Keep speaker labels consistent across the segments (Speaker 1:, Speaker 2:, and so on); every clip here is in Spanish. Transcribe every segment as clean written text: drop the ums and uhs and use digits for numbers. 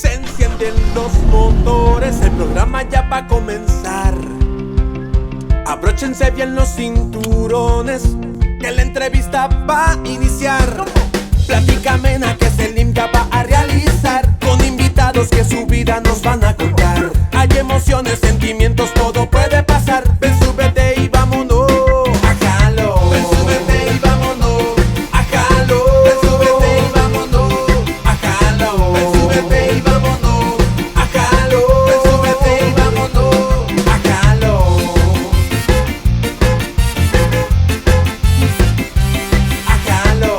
Speaker 1: Se encienden los motores, el programa ya va a comenzar. Abróchense bien los cinturones, que la entrevista va a iniciar. Plática amena que Selim ya va a realizar, con invitados que su vida nos van a contar. Hay emociones, sentimientos, todo puede pasar. Ven, súbete y vámonos a Jalo. Ven, súbete y vámonos a Jalo. Ven, súbete y vámonos a Jalo. Ven, súbete y vámonos a Jalo. Ven, súbete y vámonos a Jalo. A Jalo.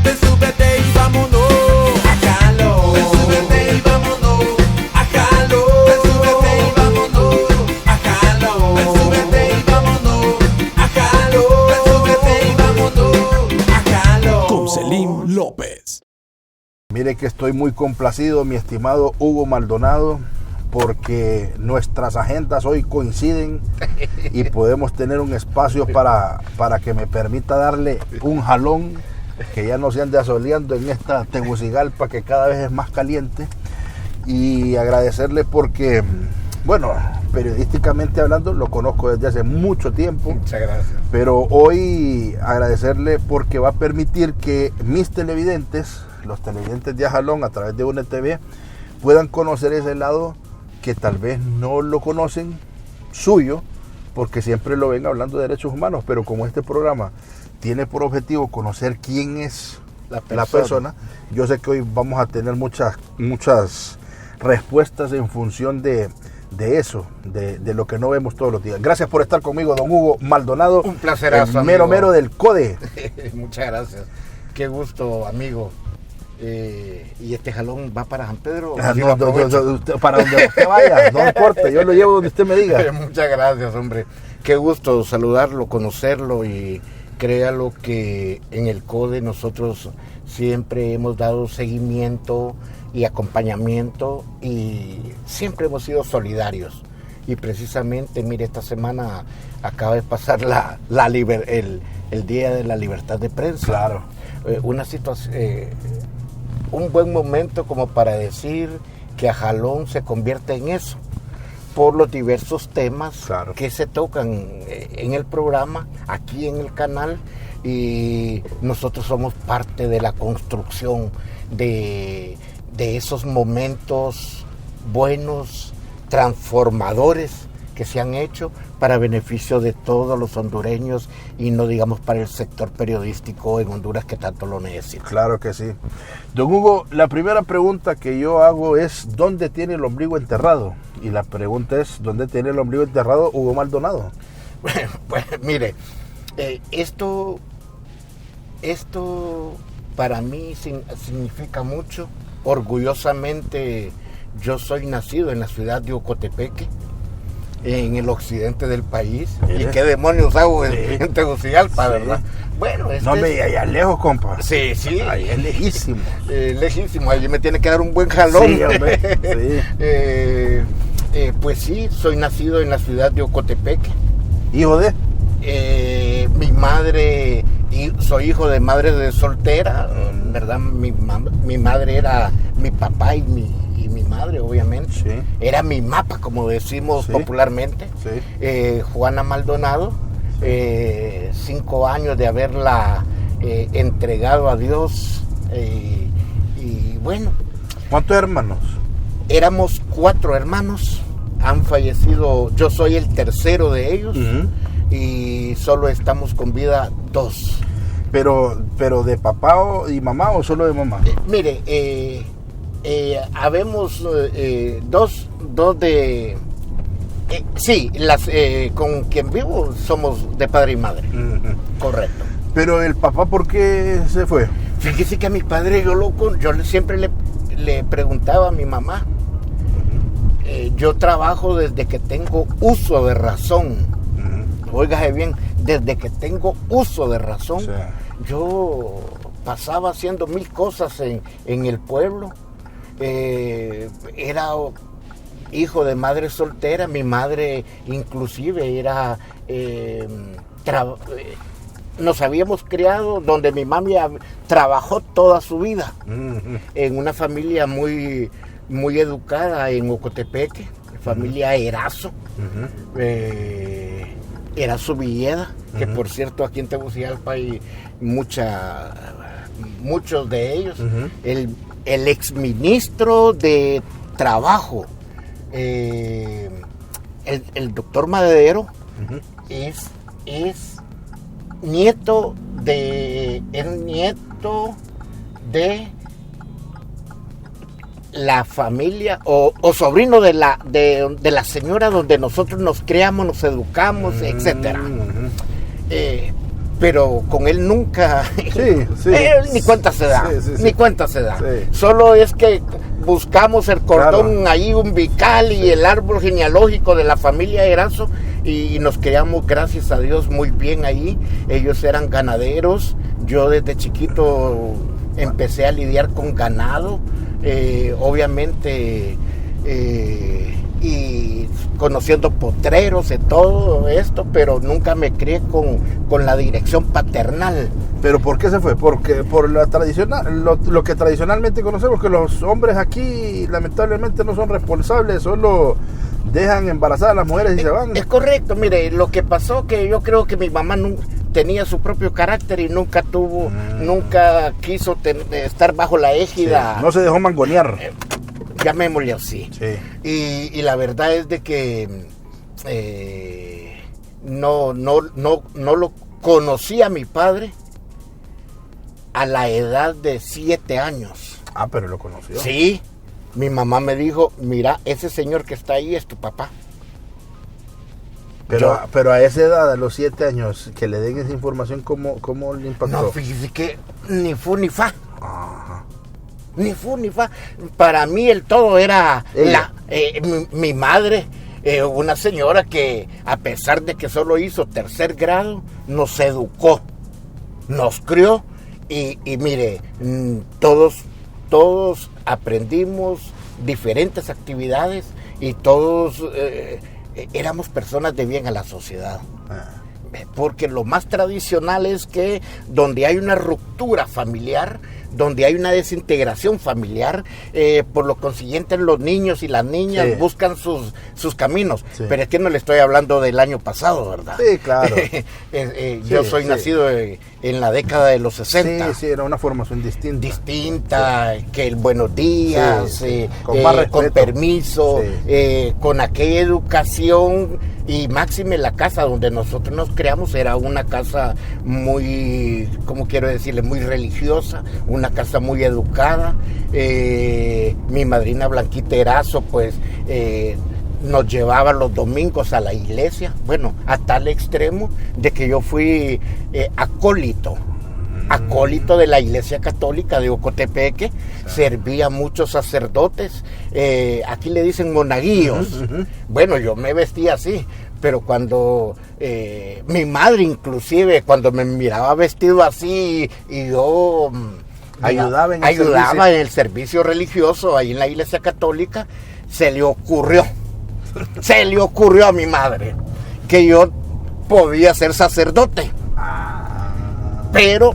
Speaker 1: Ven, súbete y vámonos a Jalo. Ven, súbete y vámonos a Jalo. Ven, súbete y vámonos a Jalo. Ven, súbete y vámonos a Jalo. Ven, súbete y vámonos a Jalo. Con Selim López.
Speaker 2: Mire que estoy muy complacido, mi estimado Hugo Maldonado, porque nuestras agendas hoy coinciden y podemos tener un espacio para que me permita darle un jalón, que ya no se ande asoleando en esta Tegucigalpa que cada vez es más caliente, y agradecerle porque, bueno, periodísticamente hablando, lo conozco desde hace mucho tiempo.
Speaker 3: Muchas gracias.
Speaker 2: Pero hoy agradecerle porque va a permitir que mis televidentes, los televidentes de Ajalón a través de UNETV, puedan conocer ese lado que tal vez no lo conocen suyo, porque siempre lo ven hablando de derechos humanos, pero como este programa tiene por objetivo conocer quién es la persona, yo sé que hoy vamos a tener muchas respuestas en función de eso, de lo que no vemos todos los días. Gracias por estar conmigo, don Hugo Maldonado.
Speaker 3: Un placerazo,
Speaker 2: el mero
Speaker 3: amigo.
Speaker 2: mero del CODE.
Speaker 3: Muchas gracias. Qué gusto, amigo. Y este jalón va para San Pedro.
Speaker 2: Para donde usted vaya, no importa, yo lo llevo donde usted me diga.
Speaker 3: Muchas gracias, hombre. Qué gusto saludarlo, conocerlo, y créalo que en el CODE nosotros siempre hemos dado seguimiento y acompañamiento y siempre hemos sido solidarios. Y precisamente, mire, esta semana acaba de pasar el Día de la Libertad de Prensa.
Speaker 2: Claro.
Speaker 3: Una situación, un buen momento como para decir que Ajalón se convierte en eso, por los diversos temas, claro, que se tocan en el programa, aquí en el canal, y nosotros somos parte de la construcción de esos momentos buenos, transformadores, que se han hecho para beneficio de todos los hondureños y no digamos para el sector periodístico en Honduras que tanto lo necesita.
Speaker 2: Claro que sí. Don Hugo, la primera pregunta que yo hago es ¿dónde tiene el ombligo enterrado? Y la pregunta es ¿dónde tiene el ombligo enterrado Hugo Maldonado?
Speaker 3: Pues mire, esto para mí significa mucho. Orgullosamente yo soy nacido en la ciudad de Ocotepeque, en el occidente del país. ¿Y qué demonios hago en Tegucigalpa, verdad? Bueno,
Speaker 2: no me allá lejos, compa.
Speaker 3: Sí.
Speaker 2: Ahí es lejísimo.
Speaker 3: Lejísimo, ahí me tiene que dar un buen jalón.
Speaker 2: Sí, hombre. Sí.
Speaker 3: Pues sí, soy nacido en la ciudad de Ocotepeque.
Speaker 2: ¿Hijo de?
Speaker 3: Mi madre, soy hijo de madre de soltera, ¿verdad? Mi madre era mi papá y mi madre, obviamente.
Speaker 2: Sí.
Speaker 3: Era mi mapa, como decimos popularmente.
Speaker 2: Sí.
Speaker 3: Juana Maldonado, 5 años de haberla entregado a Dios. Y bueno.
Speaker 2: ¿Cuántos hermanos?
Speaker 3: Éramos 4 hermanos. Han fallecido, yo soy el tercero de ellos. Uh-huh. Y solo estamos con vida 2.
Speaker 2: ¿Pero de papá y mamá o solo de mamá?
Speaker 3: Mire, habemos dos de... sí, con quien vivo somos de padre y madre. Uh-huh. Correcto.
Speaker 2: ¿Pero el papá por qué se fue?
Speaker 3: Fíjese que a mi padre yo siempre le preguntaba a mi mamá. Uh-huh. Yo trabajo desde que tengo uso de razón. Óigase bien, desde que tengo uso de razón, sí. Yo pasaba haciendo 1000 cosas en el pueblo. Era hijo de madre soltera, mi madre inclusive era nos habíamos criado, donde mi mami trabajó toda su vida, en una familia muy, muy educada en Ocotepeque, familia Erazo, Erazo Villeda, que por cierto aquí en Tegucigalpa hay muchos de ellos, el exministro de Trabajo, el doctor Madero, es nieto de la familia o sobrino de la señora donde nosotros nos criamos, nos educamos, etcétera. Pero con él nunca ni cuenta se da, ni cuenta se da. Solo es que buscamos el cordón ahí umbilical y el árbol genealógico de la familia Erazo y nos criamos, gracias a Dios, muy bien ahí. Ellos eran ganaderos, yo desde chiquito empecé a lidiar con ganado, obviamente, y conociendo potreros y todo esto, pero nunca me crié con la dirección paternal.
Speaker 2: ¿Pero por qué se fue? Porque por la tradicional, lo que tradicionalmente conocemos, que los hombres aquí lamentablemente no son responsables, solo dejan embarazadas a las mujeres y se van.
Speaker 3: Es correcto, mire, lo que pasó que yo creo que mi mamá tenía su propio carácter y nunca nunca quiso estar bajo la égida.
Speaker 2: No se dejó mangonear.
Speaker 3: Llamémosle así. Y la verdad es de que no lo conocí a mi padre a la edad de 7 años.
Speaker 2: Ah, pero lo conoció.
Speaker 3: Sí, mi mamá me dijo, mira, ese señor que está ahí es tu papá.
Speaker 2: Pero a esa edad, a los 7 años, que le den esa información, ¿cómo le impactó?
Speaker 3: No, fíjese que ni fu ni fa.
Speaker 2: Ajá.
Speaker 3: Ni fu ni fa. Para mí el todo era mi madre, una señora que a pesar de que solo hizo 3er grado, nos educó, nos crió y mire, todos aprendimos diferentes actividades y todos éramos personas de bien a la sociedad. Porque lo más tradicional es que donde hay una ruptura familiar, donde hay una desintegración familiar, por lo consiguiente los niños y las niñas buscan sus caminos. Pero es que no le estoy hablando del año pasado, ¿verdad?
Speaker 2: Sí, claro.
Speaker 3: Yo soy nacido en la década de los 60.
Speaker 2: Sí, era una formación distinta.
Speaker 3: Que el buenos días,
Speaker 2: con más respeto,
Speaker 3: con permiso, con aquella educación. Y máxime la casa donde nosotros nos creamos era una casa muy, ¿cómo quiero decirle? Muy religiosa, una casa muy educada. Mi madrina Blanquita Erazo, pues, nos llevaba los domingos a la iglesia. Bueno, a tal extremo de que yo fui acólito de la Iglesia Católica de Ocotepeque. Servía a muchos sacerdotes, aquí le dicen monaguillos. Bueno, yo me vestía así, pero cuando mi madre inclusive, cuando me miraba vestido así y yo ayudaba en el servicio religioso ahí en la Iglesia Católica, se le ocurrió a mi madre que yo podía ser sacerdote. Pero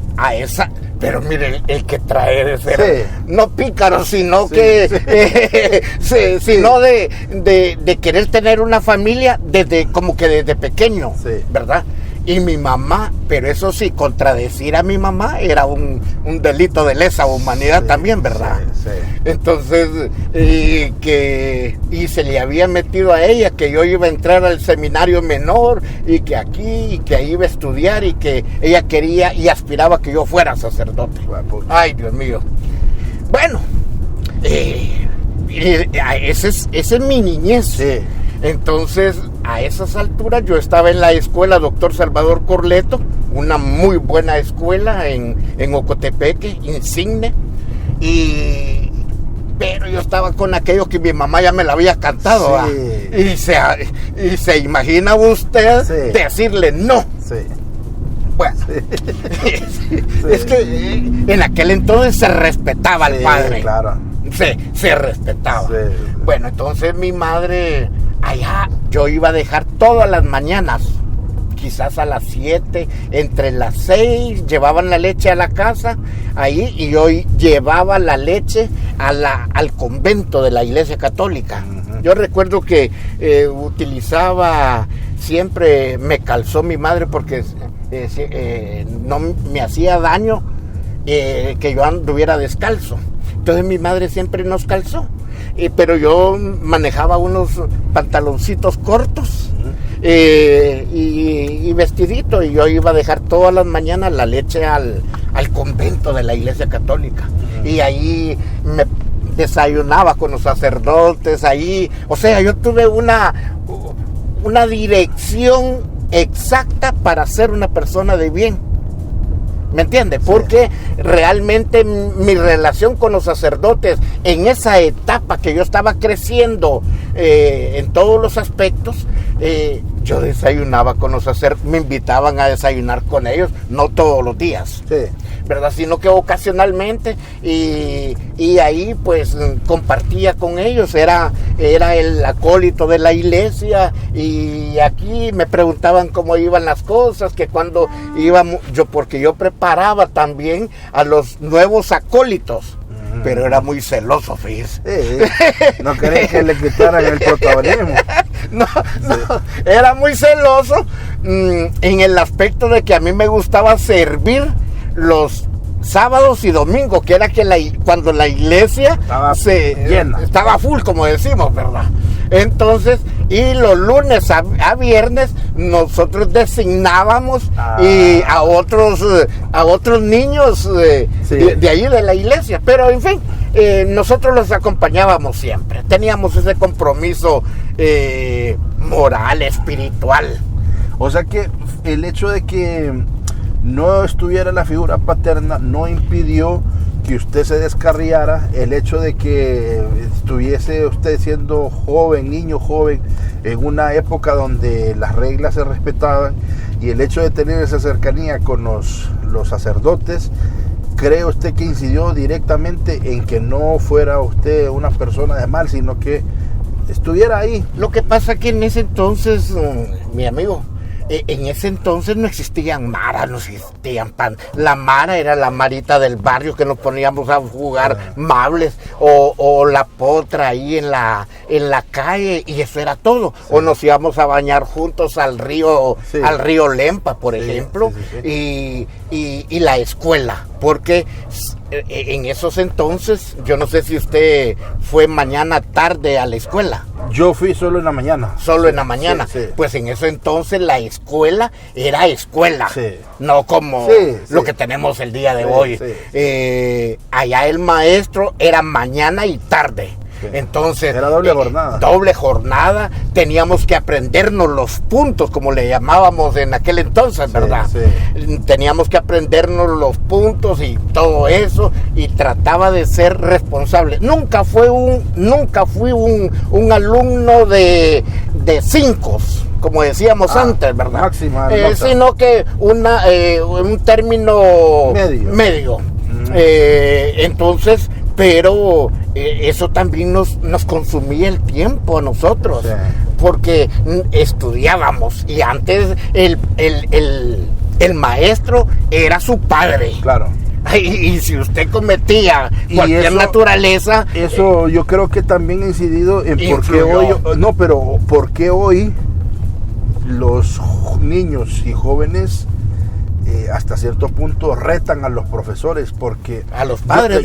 Speaker 3: mire, el que trae de ser no pícaro, sino que sino de querer tener una familia desde pequeño, ¿verdad? Y mi mamá, pero eso sí, contradecir a mi mamá era un delito de lesa humanidad también, ¿verdad? Entonces, y se le había metido a ella que yo iba a entrar al seminario menor y que ahí iba a estudiar y que ella quería y aspiraba que yo fuera sacerdote. Ay, Dios mío. Bueno, esa es mi niñez. Entonces, a esas alturas yo estaba en la escuela Dr. Salvador Corleto, una muy buena escuela en Ocotepeque, insigne, pero yo estaba con aquello que mi mamá ya me la había cantado, y se imagina usted decirle no. Bueno, es que en aquel entonces se respetaba al padre.
Speaker 2: Claro.
Speaker 3: Se respetaba. Bueno, entonces mi madre, allá yo iba a dejar todas las mañanas quizás a las 7, entre las 6 llevaban la leche a la casa, ahí, y yo llevaba la leche al convento de la Iglesia Católica. Yo recuerdo que utilizaba, siempre me calzó mi madre porque no me hacía daño que yo anduviera descalzo. Entonces mi madre siempre nos calzó. Pero yo manejaba unos pantaloncitos cortos y vestidito, y yo iba a dejar todas las mañanas la leche al convento de la Iglesia Católica. Y ahí me desayunaba con los sacerdotes ahí. O sea, yo tuve una dirección exacta para ser una persona de bien. ¿Me entiendes? Porque realmente mi relación con los sacerdotes en esa etapa que yo estaba creciendo en todos los aspectos, yo desayunaba con los sacerdotes, me invitaban a desayunar con ellos, no todos los días, ¿verdad? Sino que ocasionalmente, y ahí pues compartía con ellos, era el acólito de la iglesia, y aquí me preguntaban cómo iban las cosas, que cuando íbamos, porque yo preparaba también a los nuevos acólitos, pero era muy celoso, fíjese.
Speaker 2: No quería que le quitaran el protagonismo.
Speaker 3: No, era muy celoso en el aspecto de que a mí me gustaba servir los sábados y domingos, que era cuando la iglesia estaba full, como decimos, ¿verdad? Entonces, y los lunes a viernes nosotros designábamos y a otros niños de ahí de la iglesia, pero en fin, nosotros los acompañábamos siempre, teníamos ese compromiso moral, espiritual.
Speaker 2: O sea que el hecho de que no estuviera la figura paterna no impidió que usted se descarriara, el hecho de que estuviese usted siendo niño joven, en una época donde las reglas se respetaban, y el hecho de tener esa cercanía con los sacerdotes, ¿cree usted que incidió directamente en que no fuera usted una persona de mal, sino que estuviera ahí?
Speaker 3: Lo que pasa que en ese entonces, mi amigo, en ese entonces no existían maras, no existían pan. La mara era la marita del barrio que nos poníamos a jugar mables, o la potra ahí en la calle, y eso era todo. O nos íbamos a bañar juntos al río Lempa, por ejemplo, y la escuela, porque en esos entonces, yo no sé si usted fue mañana tarde a la escuela.
Speaker 2: Yo fui solo en la mañana.
Speaker 3: Solo en la mañana. Pues en ese entonces la escuela era escuela, no como lo que tenemos el día de hoy. Allá el maestro era mañana y tarde. Entonces
Speaker 2: era doble jornada.
Speaker 3: Doble jornada, teníamos que aprendernos los puntos, como le llamábamos en aquel entonces, ¿verdad? Teníamos que aprendernos los puntos y todo eso, y trataba de ser responsable. Nunca fui un alumno de 5, como decíamos antes, ¿verdad?
Speaker 2: Máxima
Speaker 3: sino que un término medio. Entonces, pero eso también nos consumía el tiempo a nosotros, porque estudiábamos, y antes el maestro era su padre.
Speaker 2: Claro.
Speaker 3: Y si usted cometía cualquier naturaleza,
Speaker 2: eso yo creo que también ha incidido en por qué hoy los niños y jóvenes hasta cierto punto retan a los profesores, porque
Speaker 3: a los padres,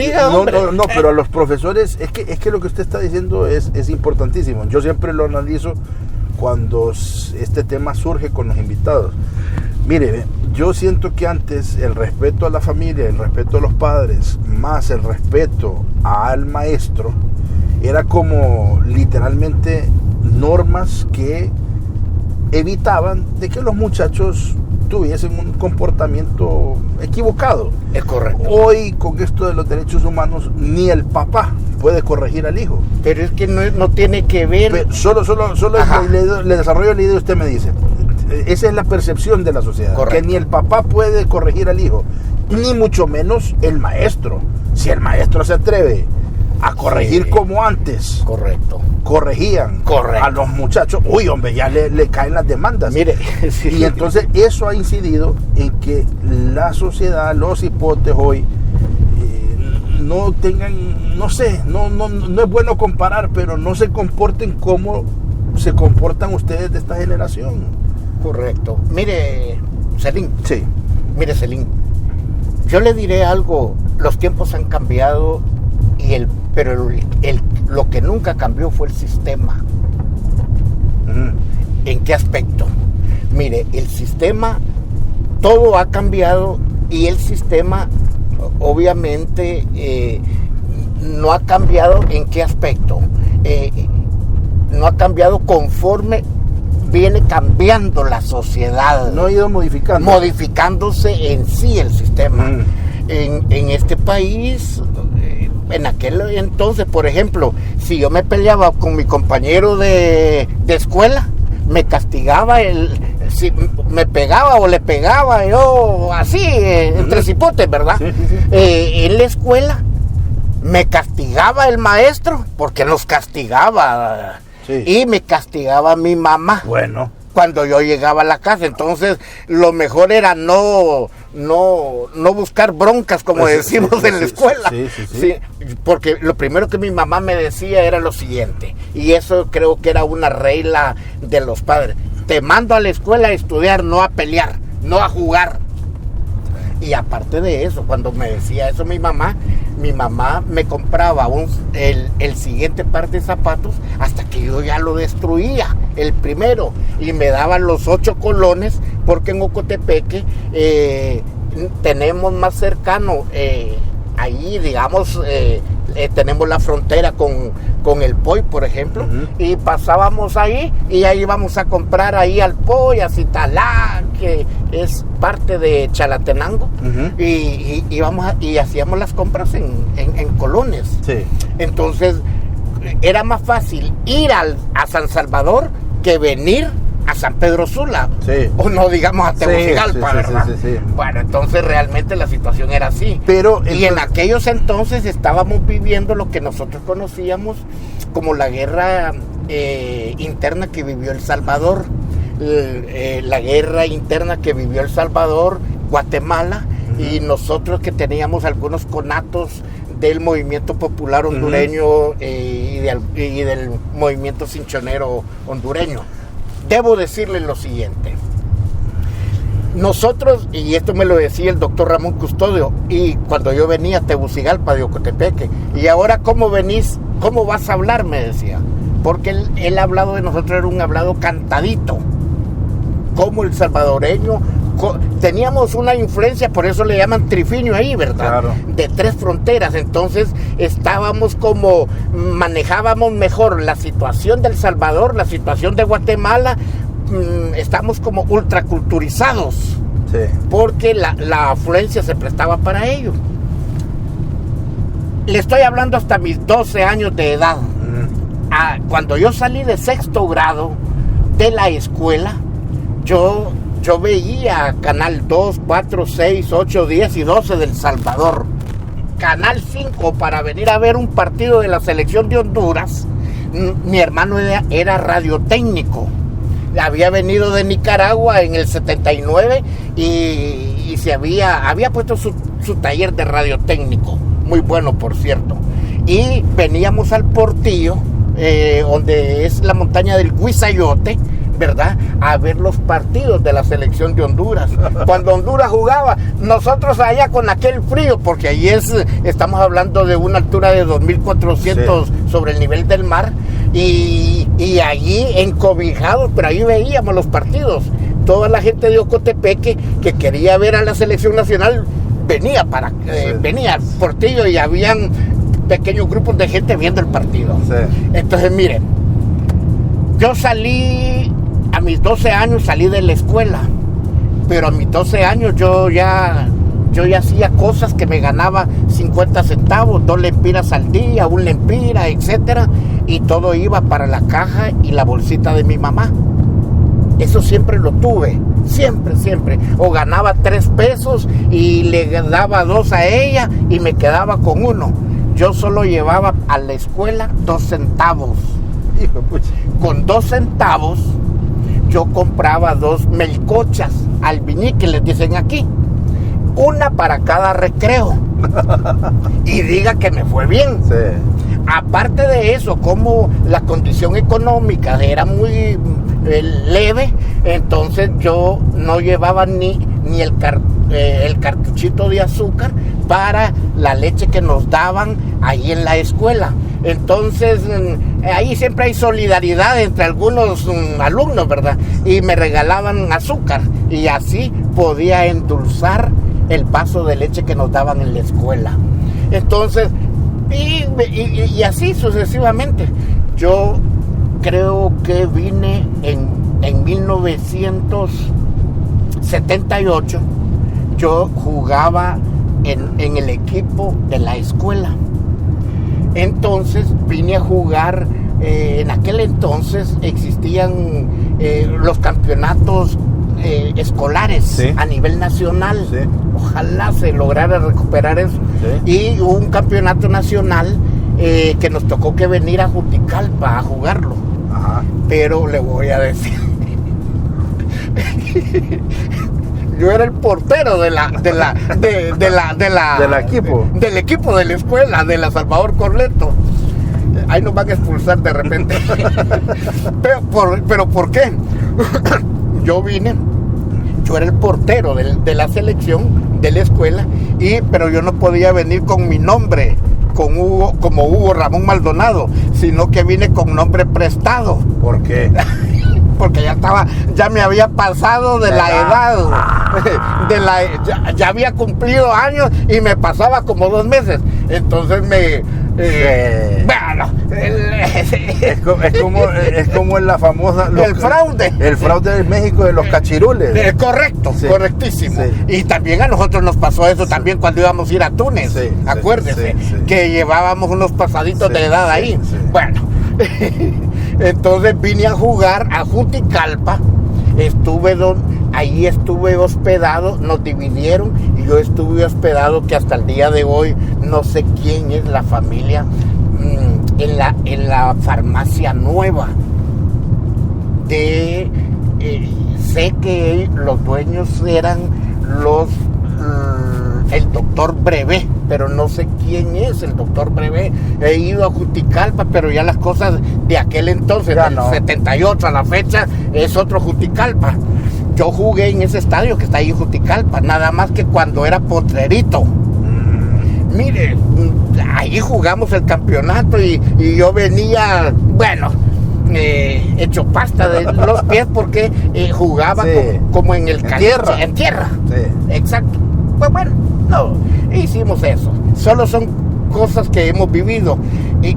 Speaker 2: pero a los profesores, es que lo que usted está diciendo es importantísimo. Yo siempre lo analizo cuando este tema surge con los invitados. Mire, yo siento que antes el respeto a la familia, el respeto a los padres, más el respeto al maestro, era como literalmente normas que evitaban de que los muchachos tuviesen un comportamiento equivocado.
Speaker 3: Es correcto.
Speaker 2: Hoy, con esto de los derechos humanos, ni el papá puede corregir al hijo.
Speaker 3: Pero es que no tiene que ver.
Speaker 2: Pero solo le desarrollo la idea, usted me dice. Esa es la percepción de la sociedad. Correcto. Que ni el papá puede corregir al hijo, ni mucho menos el maestro. Si el maestro se atreve a corregir como antes.
Speaker 3: Correcto.
Speaker 2: Corregían a los muchachos. Uy, hombre, ya le caen las demandas.
Speaker 3: Mire, sí.
Speaker 2: Y entonces eso ha incidido en que la sociedad, los hipotes hoy, no tengan, no sé, no es bueno comparar, pero no se comporten como se comportan ustedes de esta generación.
Speaker 3: Correcto. Mire, Celín.
Speaker 2: Sí.
Speaker 3: Mire, Celín, yo le diré algo, los tiempos han cambiado, pero lo que nunca cambió fue el sistema. ¿En qué aspecto? Mire, el sistema, todo ha cambiado y el sistema obviamente no ha cambiado. ¿En qué aspecto? No ha cambiado conforme viene cambiando la sociedad.
Speaker 2: No ha ido
Speaker 3: modificándose en sí el sistema. En este país, en aquel entonces, por ejemplo, si yo me peleaba con mi compañero de escuela, me castigaba si me pegaba o le pegaba, yo así, entre cipotes, ¿verdad? Sí. En la escuela me castigaba el maestro, porque nos castigaba. Sí. Y me castigaba mi mamá.
Speaker 2: Bueno.
Speaker 3: Cuando yo llegaba a la casa, entonces lo mejor era no buscar broncas, como decimos en la escuela. Sí, porque lo primero que mi mamá me decía era lo siguiente, y eso creo que era una regla de los padres: te mando a la escuela a estudiar, no a pelear, no a jugar. Y aparte de eso, cuando me decía eso mi mamá me compraba el siguiente par de zapatos hasta que yo ya lo destruía, el primero, y me daban los 8 colones, porque en Ocotepeque tenemos más cercano, ahí digamos, tenemos la frontera con el Poy, por ejemplo, y pasábamos ahí y ahí íbamos a comprar ahí al Poy, a Citalá, que es parte de Chalatenango, y íbamos y hacíamos las compras en colones. Sí. Entonces era más fácil ir a San Salvador que venir a San Pedro Sula, o no digamos a Tegucigalpa, ¿verdad? Sí. Bueno, entonces realmente la situación era así. Y en aquellos entonces estábamos viviendo lo que nosotros conocíamos como la guerra interna que vivió El Salvador, la guerra interna que vivió El Salvador, Guatemala, y nosotros que teníamos algunos conatos del movimiento popular hondureño y del movimiento cinchonero hondureño. Debo decirles lo siguiente: nosotros, y esto me lo decía el doctor Ramón Custodio, y cuando yo venía a Tegucigalpa de Ocotepeque, y ahora ¿cómo venís? ¿Cómo vas a hablar? Me decía, porque el hablado de nosotros era un hablado cantadito, como el salvadoreño. Teníamos una influencia, por eso le llaman trifinio ahí, ¿verdad? Claro. De 3 fronteras. Entonces estábamos como, manejábamos mejor la situación del Salvador, la situación de Guatemala. Estamos como ultraculturizados, porque la afluencia se prestaba para ello. Le estoy hablando hasta mis 12 años de edad. Cuando yo salí de 6º grado de la escuela, yo veía Canal 2, 4, 6, 8, 10 y 12 del Salvador. Canal 5 para venir a ver un partido de la selección de Honduras. Mi hermano era radiotécnico. Había venido de Nicaragua en el 79 y se había puesto su taller de radiotécnico. Muy bueno, por cierto. Y veníamos al Portillo, donde es la montaña del Huizayote, ¿verdad?, a ver los partidos de la selección de Honduras. Cuando Honduras jugaba, nosotros allá con aquel frío, porque ahí estamos hablando de una altura de 2.400 sobre el nivel del mar, y allí encobijados, pero ahí veíamos los partidos. Toda la gente de Ocotepeque que quería ver a la selección nacional venía venía al Portillo, y habían pequeños grupos de gente viendo el partido. Entonces, miren, yo salí a mis 12 años, salí de la escuela, pero a mis 12 años yo ya hacía cosas que me ganaba 50 centavos, 2 lempiras al día, 1 lempira, etcétera, y todo iba para la caja y la bolsita de mi mamá. Eso siempre lo tuve, siempre. O ganaba 3 pesos y le daba 2 a ella y me quedaba con 1. yo solo llevaba a la escuela 2 centavos.
Speaker 2: Hijo de pucha.
Speaker 3: Con 2 centavos yo compraba 2 melcochas, albinique les dicen aquí, una para cada recreo. Y diga que me fue bien.
Speaker 2: Sí.
Speaker 3: Aparte de eso, como la condición económica era muy leve, entonces yo no llevaba ni el cartuchito de azúcar para la leche que nos daban ahí en la escuela. Entonces ahí siempre hay solidaridad entre algunos alumnos, ¿verdad? Y me regalaban azúcar y así podía endulzar el vaso de leche que nos daban en la escuela. Entonces, y así sucesivamente. Yo creo que vine en 1978. Yo jugaba en el equipo de la escuela. Entonces vine a jugar, en aquel entonces existían los campeonatos escolares, sí, a nivel nacional. Sí. Ojalá se lograra recuperar eso. Sí. Y hubo un campeonato nacional que nos tocó que venir a Juticalpa a jugarlo. Ajá. Pero le voy a decir, yo era el portero del equipo de la escuela, de la Salvador Corleto. Ahí nos van a expulsar de repente. pero ¿por qué? Yo era el portero de la selección de la escuela, pero yo no podía venir con mi nombre, como Hugo Ramón Maldonado, sino que vine con nombre prestado.
Speaker 2: ¿Por qué?
Speaker 3: Porque ya me había pasado de la edad, ya había cumplido años y me pasaba como 2 meses. Entonces bueno,
Speaker 2: es como en la famosa
Speaker 3: el fraude
Speaker 2: de México de los cachirules.
Speaker 3: Correcto, sí, correctísimo. Sí. Y también a nosotros nos pasó eso, sí, también cuando íbamos a ir a Túnez, sí, acuérdese, sí, que llevábamos unos pasaditos, sí, de edad, sí, ahí. Sí. Bueno, entonces vine a jugar a Juticalpa, ahí estuve hospedado, nos dividieron y yo estuve hospedado, que hasta el día de hoy no sé quién es la familia, en la farmacia nueva. Sé que los dueños eran el doctor Brevé, pero no sé quién es el doctor Brevé. He ido a Juticalpa, pero ya las cosas de aquel entonces, del 78 a la fecha, es otro Juticalpa. Yo jugué en ese estadio que está ahí en Juticalpa, nada más que cuando era Potrerito. Mire, ahí jugamos el campeonato y yo venía, bueno, hecho pasta de los pies porque jugaba, sí, como en el
Speaker 2: tierra.
Speaker 3: En tierra.
Speaker 2: Sí.
Speaker 3: Exacto. Pues bueno, no, hicimos eso. Solo son cosas que hemos vivido. Y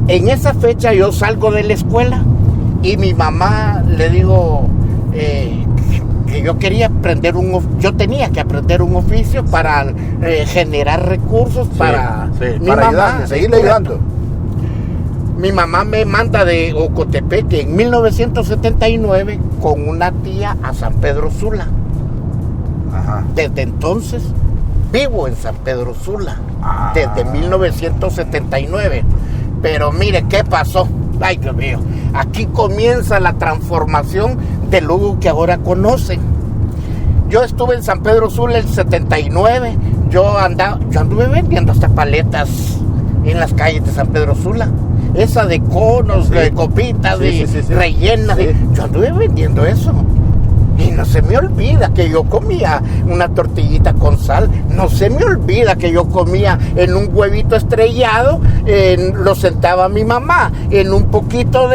Speaker 3: en esa fecha yo salgo de la escuela y mi mamá le digo que yo tenía que aprender un oficio para generar recursos, sí, para
Speaker 2: ayudarle, seguirle ayudando.
Speaker 3: Mi mamá me manda de Ocotepeque en 1979 con una tía a San Pedro Sula. Ajá. Desde entonces vivo en San Pedro Sula, desde 1979. Pero mire qué pasó. Ay, Dios mío, aquí comienza la transformación del Hugo que ahora conocen. Yo estuve en San Pedro Sula el 79. Yo anduve vendiendo hasta paletas en las calles de San Pedro Sula. Esa de conos, sí, de copitas, sí, rellenas. Sí. Yo anduve vendiendo eso. Y no se me olvida que yo comía una tortillita con sal. No se me olvida que yo comía en un huevito estrellado. Lo sentaba mi mamá en un poquito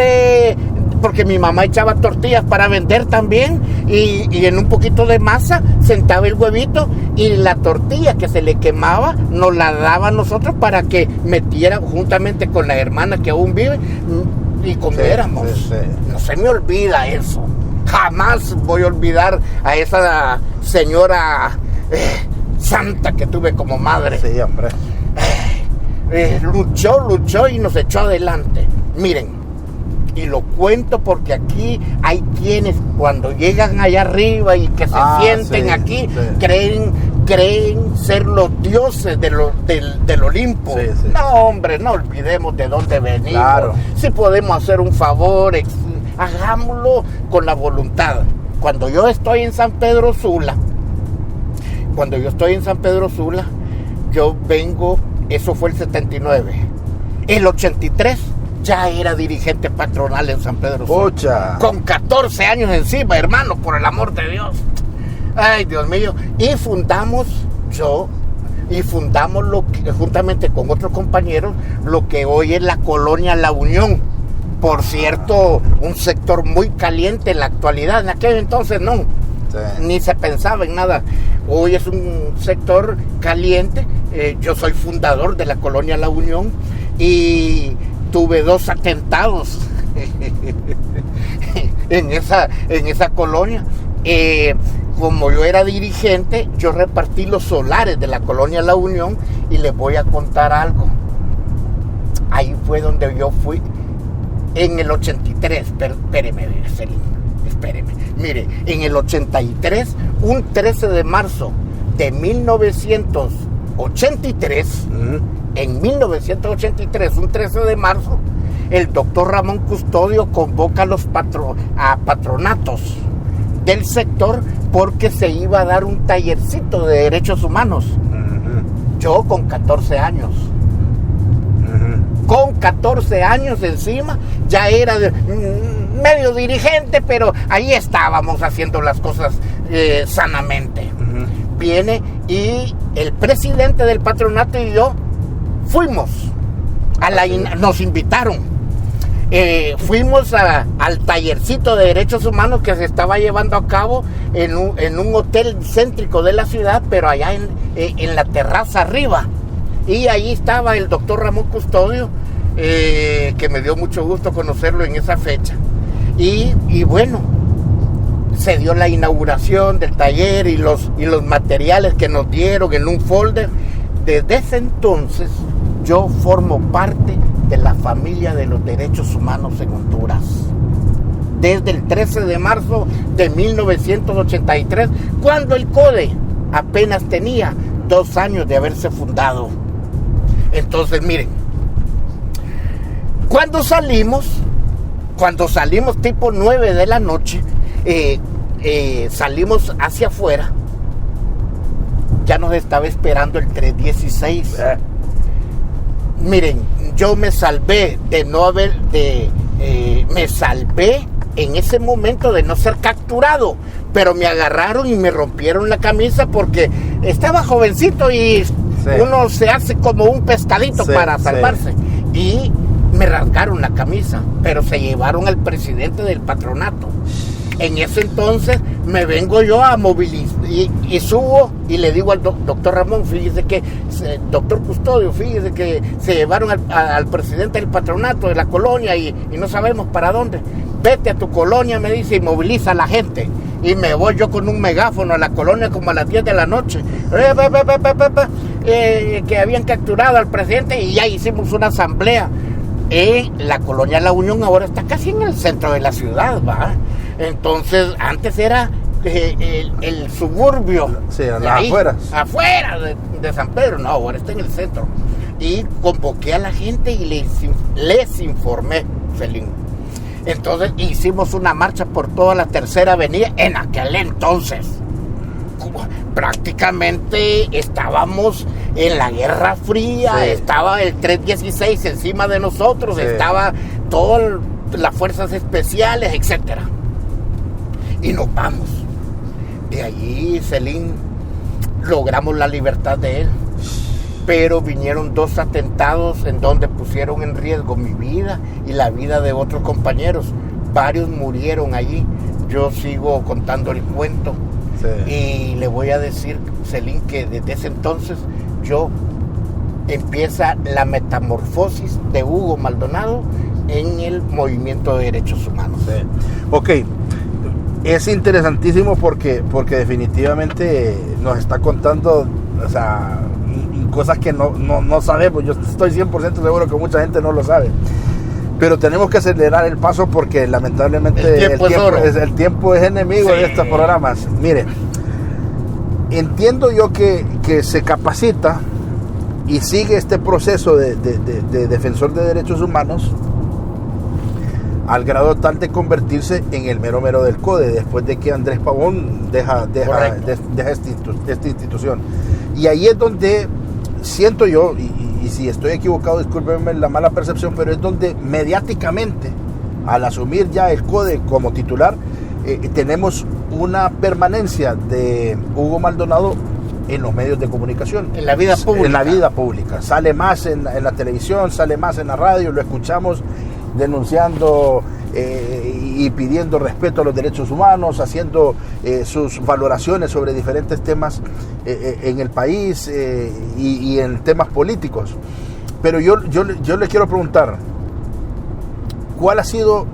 Speaker 3: porque mi mamá echaba tortillas para vender también. Y en un poquito de masa sentaba el huevito. Y la tortilla que se le quemaba nos la daba a nosotros para que metieran juntamente con la hermana que aún vive y comiéramos. Sí. No se me olvida eso. Jamás voy a olvidar a esa señora santa que tuve como madre.
Speaker 2: Sí, hombre.
Speaker 3: Luchó y nos echó adelante. Miren, y lo cuento porque aquí hay quienes cuando llegan allá arriba y que se sienten, sí, aquí, sí, creen creen ser los dioses del Olimpo.
Speaker 2: Sí, sí.
Speaker 3: No, hombre, no olvidemos de dónde venimos.
Speaker 2: Claro.
Speaker 3: Si podemos hacer un favor, hagámoslo con la voluntad. Cuando yo estoy en San Pedro Sula, yo vengo, eso fue el 79. El 83 ya era dirigente patronal en San Pedro Sula.
Speaker 2: Ocha.
Speaker 3: Con 14 años encima, hermano, por el amor de Dios. Ay, Dios mío. Y fundamos lo que, juntamente con otros compañeros, lo que hoy es la colonia La Unión. Por cierto, un sector muy caliente en la actualidad. En aquel entonces no. Sí. Ni se pensaba en nada. Hoy es un sector caliente. Yo soy fundador de la colonia La Unión y tuve 2 atentados en esa colonia. Como yo era dirigente, yo repartí los solares de la colonia La Unión y les voy a contar algo. Ahí fue donde yo fui en el 83. Espéreme. Mire, en el 83, un 13 de marzo de 1983, en 1983, un 13 de marzo, el doctor Ramón Custodio convoca a patronatos del sector porque se iba a dar un tallercito de derechos humanos. Yo con 14 años. Con 14 años encima, ya era medio dirigente, pero ahí estábamos haciendo las cosas sanamente. Viene y el presidente del patronato y yo fuimos nos invitaron. Fuimos al tallercito de derechos humanos que se estaba llevando a cabo en un hotel céntrico de la ciudad, pero allá en la terraza arriba. Y ahí estaba el doctor Ramón Custodio, que me dio mucho gusto conocerlo en esa fecha. Y bueno, se dio la inauguración del taller y los materiales que nos dieron en un folder. Desde ese entonces yo formo parte de la familia de los derechos humanos en Honduras. Desde el 13 de marzo de 1983, cuando el CODE apenas tenía 2 años de haberse fundado. Entonces, miren, cuando salimos tipo 9 de la noche, salimos hacia afuera, ya nos estaba esperando el 316. Miren, yo me salvé me salvé en ese momento de no ser capturado, pero me agarraron y me rompieron la camisa porque estaba jovencito y uno se hace como un pescadito para salvarse. Y me rasgaron la camisa, pero se llevaron al presidente del patronato. En ese entonces me vengo yo a movilizar y subo y le digo al doctor Ramón, fíjese que, doctor Custodio, fíjese que se llevaron al presidente del patronato de la colonia y no sabemos para dónde. Vete a tu colonia, me dice, y moviliza a la gente. Y me voy yo con un megáfono a la colonia como a las 10 de la noche. Que habían capturado al presidente y ya hicimos una asamblea. La colonia La Unión ahora está casi en el centro de la ciudad, ¿va? Entonces, antes era el suburbio.
Speaker 2: Sí, a las afueras.
Speaker 3: Afuera de San Pedro, no, ahora está en el centro. Y convoqué a la gente y les informé, Celín. Entonces, hicimos una marcha por toda la Tercera Avenida en aquel entonces. Prácticamente estábamos en la Guerra Fría, estaba el 316 encima de nosotros, estaba todas las fuerzas especiales, etcétera. Y nos vamos. De allí, Celín, logramos la libertad de él. Pero vinieron 2 atentados en donde pusieron en riesgo mi vida y la vida de otros compañeros. Varios murieron allí. Yo sigo contando el cuento. Y le voy a decir, Celín, que desde ese entonces empieza la metamorfosis de Hugo Maldonado en el movimiento de derechos humanos.
Speaker 2: Ok, es interesantísimo porque definitivamente nos está contando, o sea, cosas que no sabemos. Yo estoy 100% seguro que mucha gente no lo sabe. Pero tenemos que acelerar el paso porque lamentablemente el tiempo es enemigo de estos programas. Mire, entiendo yo que se capacita y sigue este proceso de defensor de derechos humanos al grado tal de convertirse en el mero mero del CODE, después de que Andrés Pavón deja esta institución. Y ahí es donde siento yo, y si estoy equivocado, discúlpenme la mala percepción, pero es donde mediáticamente, al asumir ya el CODE como titular, tenemos una permanencia de Hugo Maldonado en los medios de comunicación.
Speaker 3: En la vida pública.
Speaker 2: En la vida pública. Sale más en la televisión, sale más en la radio, lo escuchamos denunciando y pidiendo respeto a los derechos humanos, haciendo sus valoraciones sobre diferentes temas en el país y en temas políticos. Pero yo le quiero preguntar, ¿cuál ha sido,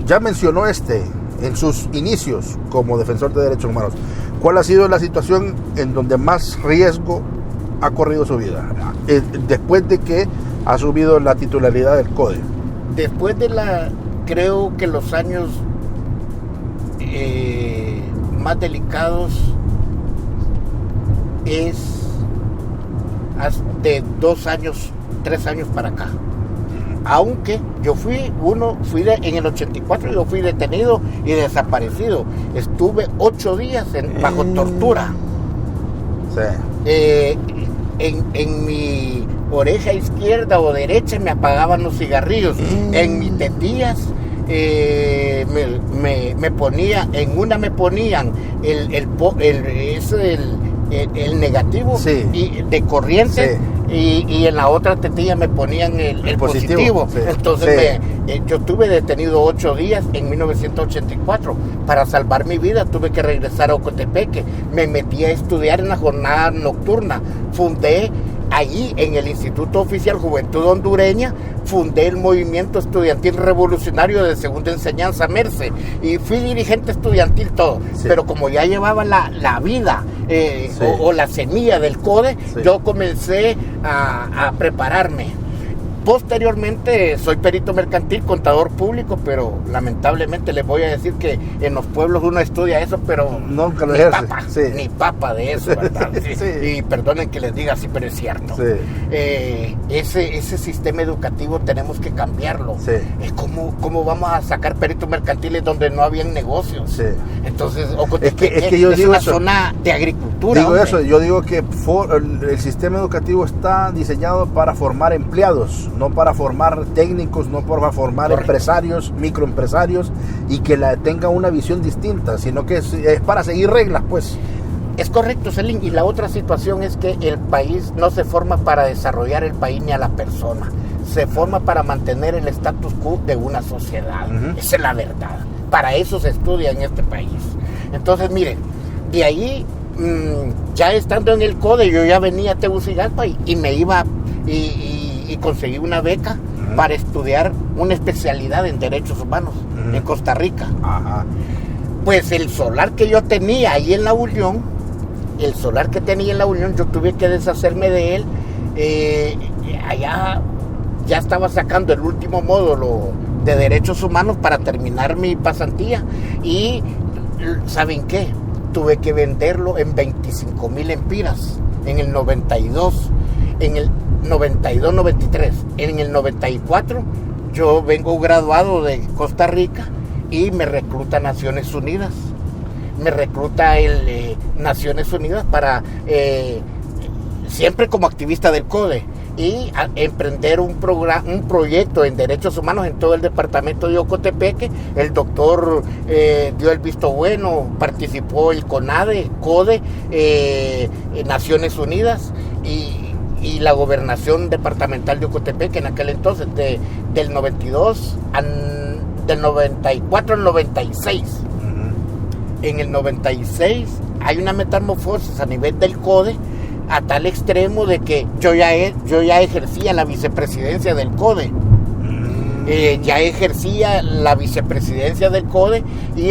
Speaker 2: ya mencionó en sus inicios como defensor de derechos humanos, cuál ha sido la situación en donde más riesgo ha corrido su vida después de que ha asumido la titularidad del CODE?
Speaker 3: Después de creo que los años más delicados es de 2 años, 3 años para acá. Aunque yo en el 84 yo fui detenido y desaparecido. Estuve 8 días bajo tortura.
Speaker 2: Sí.
Speaker 3: En mi oreja izquierda o derecha me apagaban los cigarrillos. En mis tetillas me ponía, en una me ponían el negativo,
Speaker 2: sí,
Speaker 3: de corriente, sí, y en la otra tetilla me ponían el positivo.
Speaker 2: Sí.
Speaker 3: Entonces yo estuve detenido 8 días en 1984. Para salvar mi vida tuve que regresar a Ocotepeque. Me metí a estudiar en la jornada nocturna. Fundé allí en el Instituto Oficial Juventud Hondureña, fundé el movimiento estudiantil revolucionario de segunda enseñanza MERCE y fui dirigente estudiantil todo. Sí. Pero como ya llevaba la vida sí, o la semilla del CODE, sí, yo comencé a prepararme. Posteriormente soy perito mercantil, contador público, pero lamentablemente les voy a decir que en los pueblos uno estudia eso, pero
Speaker 2: nunca lo ejerce.
Speaker 3: Ni papa de eso, ¿verdad? Sí. Y perdonen que les diga así, pero es cierto. Sí. Ese sistema educativo tenemos que cambiarlo. Sí. ¿Cómo vamos a sacar peritos mercantiles donde no habían negocios? Sí. Entonces, es que yo digo una zona de agricultura.
Speaker 2: Digo eso, yo digo que el sistema educativo está diseñado para formar empleados, no para formar técnicos, no para formar empresarios, microempresarios, y que tengan una visión distinta, sino que es para seguir reglas, pues.
Speaker 3: Es correcto, Celín. Y la otra situación es que el país no se forma para desarrollar el país ni a la persona. Se forma para mantener el status quo de una sociedad. Uh-huh. Esa es la verdad. Para eso se estudia en este país. Entonces, miren, de ahí, ya estando en el CODE, yo ya venía a Tegucigalpa y me iba y conseguí una beca para estudiar una especialidad en derechos humanos en Costa Rica. Ajá. Pues el solar que yo tenía ahí en la Unión, yo tuve que deshacerme de él. Allá ya estaba sacando el último módulo de derechos humanos para terminar mi pasantía y ¿saben qué? Tuve que venderlo en 25,000 empiras en el 92, en el 92-93. En el 94 yo vengo graduado de Costa Rica y me recluta Naciones Unidas. Me recluta Naciones Unidas para siempre como activista del CODE y emprender un proyecto en derechos humanos en todo el departamento de Ocotepeque. El doctor dio el visto bueno, participó el CONADE, CODE, Naciones Unidas y la gobernación departamental de Ocotepeque en aquel entonces, del 92 del 94 al 96. En el 96 hay una metamorfosis a nivel del CODE a tal extremo de que yo ya ejercía la vicepresidencia del CODE. Ya ejercía la vicepresidencia del CODE y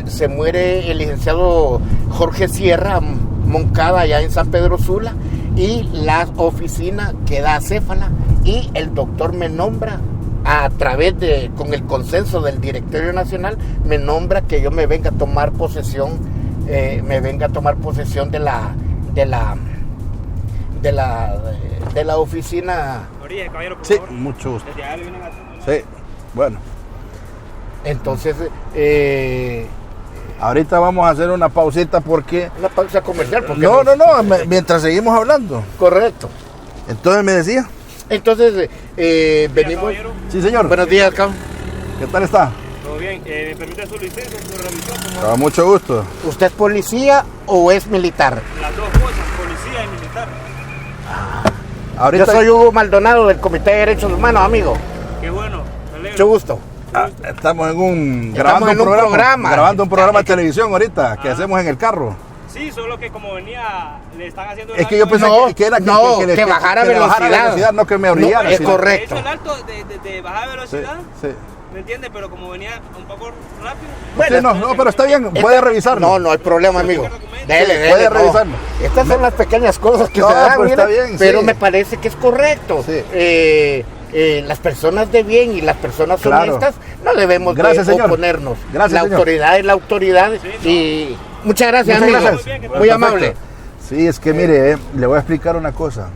Speaker 3: se muere el licenciado Jorge Sierra Moncada allá en San Pedro Sula y la oficina queda acéfala y el doctor me nombra con el consenso del Directorio Nacional, me nombra que yo me venga a tomar posesión me venga a tomar posesión de la oficina.
Speaker 2: Sí, mucho gusto. Sí, bueno.
Speaker 3: Entonces,
Speaker 2: ahorita vamos a hacer una pausita porque...
Speaker 3: Una pausa comercial. Porque
Speaker 2: no, mientras seguimos hablando.
Speaker 3: Correcto.
Speaker 2: Entonces me decía.
Speaker 3: Entonces, venimos...
Speaker 2: Sí, señor.
Speaker 3: Buenos días, cabrón.
Speaker 2: ¿Qué tal está?
Speaker 4: Todo bien. ¿Me permite su licencia, su revisión?
Speaker 2: Con mucho gusto.
Speaker 3: ¿Usted es policía o es militar?
Speaker 4: Las dos cosas, policía y militar.
Speaker 2: Ahorita...
Speaker 3: Yo soy Hugo Maldonado del Comité de Derechos Humanos, amigo.
Speaker 4: Qué bueno, me alegro.
Speaker 3: Mucho gusto.
Speaker 2: Estamos
Speaker 3: Grabando
Speaker 2: un programa de televisión ahorita que hacemos en el carro.
Speaker 4: Sí, solo que como venía, le están haciendo...
Speaker 2: Es que yo pensé que era
Speaker 3: que bajara velocidad.
Speaker 2: No que me orillara.
Speaker 3: No, es correcto.
Speaker 4: De hecho, el alto de bajar velocidad,
Speaker 2: Sí.
Speaker 4: ¿me entiende? Pero como venía un poco rápido...
Speaker 2: Bueno, no, pero está bien, puede revisarlo.
Speaker 3: No hay problema, amigo. Dele,
Speaker 2: puede revisarlo.
Speaker 3: Estas son las pequeñas cosas que se dan,
Speaker 2: pero está bien,
Speaker 3: pero
Speaker 2: sí.
Speaker 3: me parece que es correcto.
Speaker 2: Sí.
Speaker 3: Las personas de bien y las personas honestas no debemos oponernos.
Speaker 2: Gracias,
Speaker 3: la
Speaker 2: señor.
Speaker 3: autoridad es la autoridad. Y muchas gracias, amigo. Muy amable.
Speaker 2: Sí, es que mire, le voy a explicar una cosa.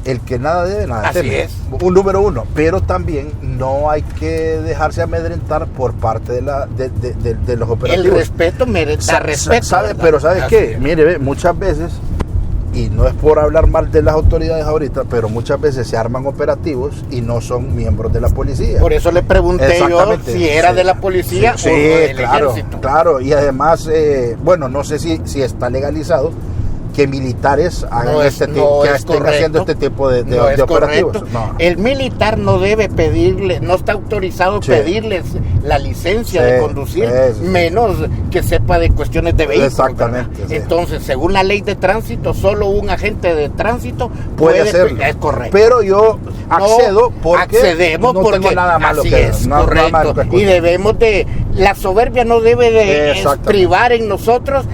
Speaker 2: El que nada debe, nada
Speaker 3: Así
Speaker 2: teme.
Speaker 3: es.
Speaker 2: Un número uno. Pero también no hay que dejarse amedrentar por parte de los operativos.
Speaker 3: El respeto merece respeto.
Speaker 2: Pero ¿sabes qué? Mire, muchas veces, y no es por hablar mal de las autoridades ahorita, pero muchas veces se arman operativos y no son miembros de la policía.
Speaker 3: Por eso le pregunté yo si era de la policía o del ejército.
Speaker 2: Claro, y además, bueno, no sé si está legalizado que militares hagan estén haciendo este tipo de operativos. No.
Speaker 3: El militar no debe pedirle, no está autorizado a pedirles la licencia de conducir, menos que sepa de cuestiones de vehículos.
Speaker 2: Exactamente.
Speaker 3: Entonces, según la ley de tránsito, solo un agente de tránsito
Speaker 2: puede hacerlo.
Speaker 3: Es correcto.
Speaker 2: Pero yo accedo porque
Speaker 3: accedemos
Speaker 2: no
Speaker 3: porque
Speaker 2: tengo nada malo
Speaker 3: así
Speaker 2: que
Speaker 3: es,
Speaker 2: no,
Speaker 3: correcto.
Speaker 2: Nada malo
Speaker 3: y debemos de, la soberbia no debe de privar en nosotros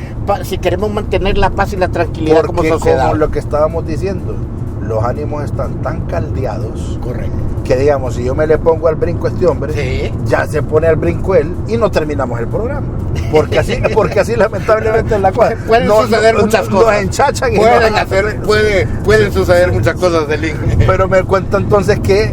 Speaker 3: si queremos mantener la paz y la tranquilidad como sociedad.
Speaker 2: Como lo que estábamos diciendo, los ánimos están tan caldeados.
Speaker 3: Correcto.
Speaker 2: Que digamos, si yo me le pongo al brinco a este hombre, ya se pone al brinco él y no terminamos el programa. Porque así lamentablemente es la cosa.
Speaker 3: Pueden suceder muchas cosas.
Speaker 2: Nos enchachan y
Speaker 3: pueden suceder muchas cosas del link.
Speaker 2: Pero me cuenta entonces que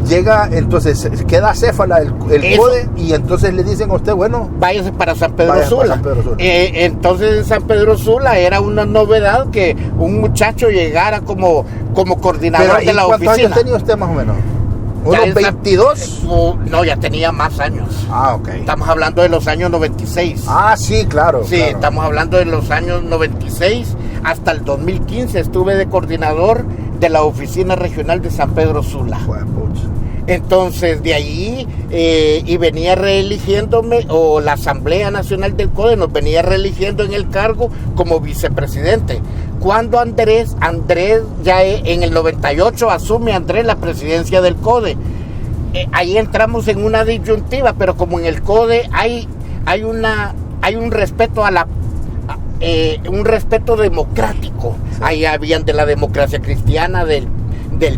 Speaker 2: llega, entonces queda céfala el CODE y entonces le dicen a usted, bueno,
Speaker 3: váyase para San Pedro Sula. Entonces en San Pedro Sula era una novedad que un muchacho llegara como coordinador de la oficina.
Speaker 2: ¿Cuántos años tenía usted más o menos? ¿Unos 22?
Speaker 3: No, ya tenía más años.
Speaker 2: Ah, ok.
Speaker 3: Estamos hablando de los años 96.
Speaker 2: Ah, sí, claro.
Speaker 3: Sí,
Speaker 2: claro.
Speaker 3: Estamos hablando de los años 96 hasta el 2015. Estuve de coordinador de la oficina regional de San Pedro Sula. Entonces de ahí y venía reeligiéndome, o la Asamblea Nacional del CODE nos venía reeligiendo en el cargo como vicepresidente. Cuando Andrés ya en el 98 asume Andrés la presidencia del CODE. Ahí entramos en una disyuntiva, pero como en el CODE hay un respeto a un respeto democrático. Ahí habían de la democracia cristiana, del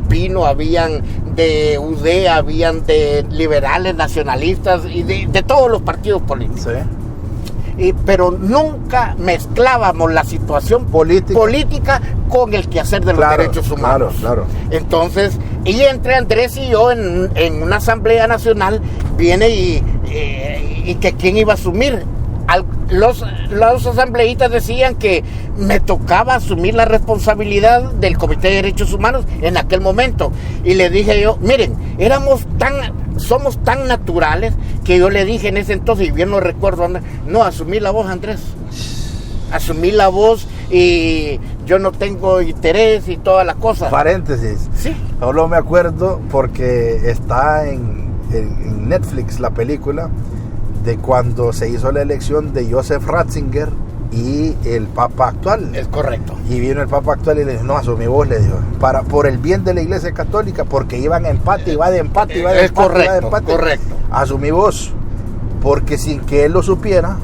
Speaker 3: Pino, habían de UD, habían de liberales, nacionalistas y de todos los partidos políticos. Sí. Pero nunca mezclábamos la situación política con el quehacer de los derechos humanos.
Speaker 2: Claro.
Speaker 3: Entonces, y entre Andrés y yo en una asamblea nacional viene y que quién iba a asumir. Los asambleístas decían que me tocaba asumir la responsabilidad del Comité de Derechos Humanos en aquel momento. Y le dije yo, miren, somos tan naturales que yo le dije en ese entonces, y bien no recuerdo, no, asumí la voz, Andrés. Asumí la voz y yo no tengo interés y todas las cosas.
Speaker 2: Paréntesis.
Speaker 3: Sí.
Speaker 2: Solo me acuerdo porque está en Netflix la película de cuando se hizo la elección de Joseph Ratzinger y el Papa actual.
Speaker 3: Es correcto.
Speaker 2: Y vino el Papa actual y le dijo, no, asumí vos, le dijo, por el bien de la Iglesia Católica, porque iban a empate, iba de empate, iba de empate, iba de empate.
Speaker 3: Correcto.
Speaker 2: Asumí vos, porque sin que él lo supiera,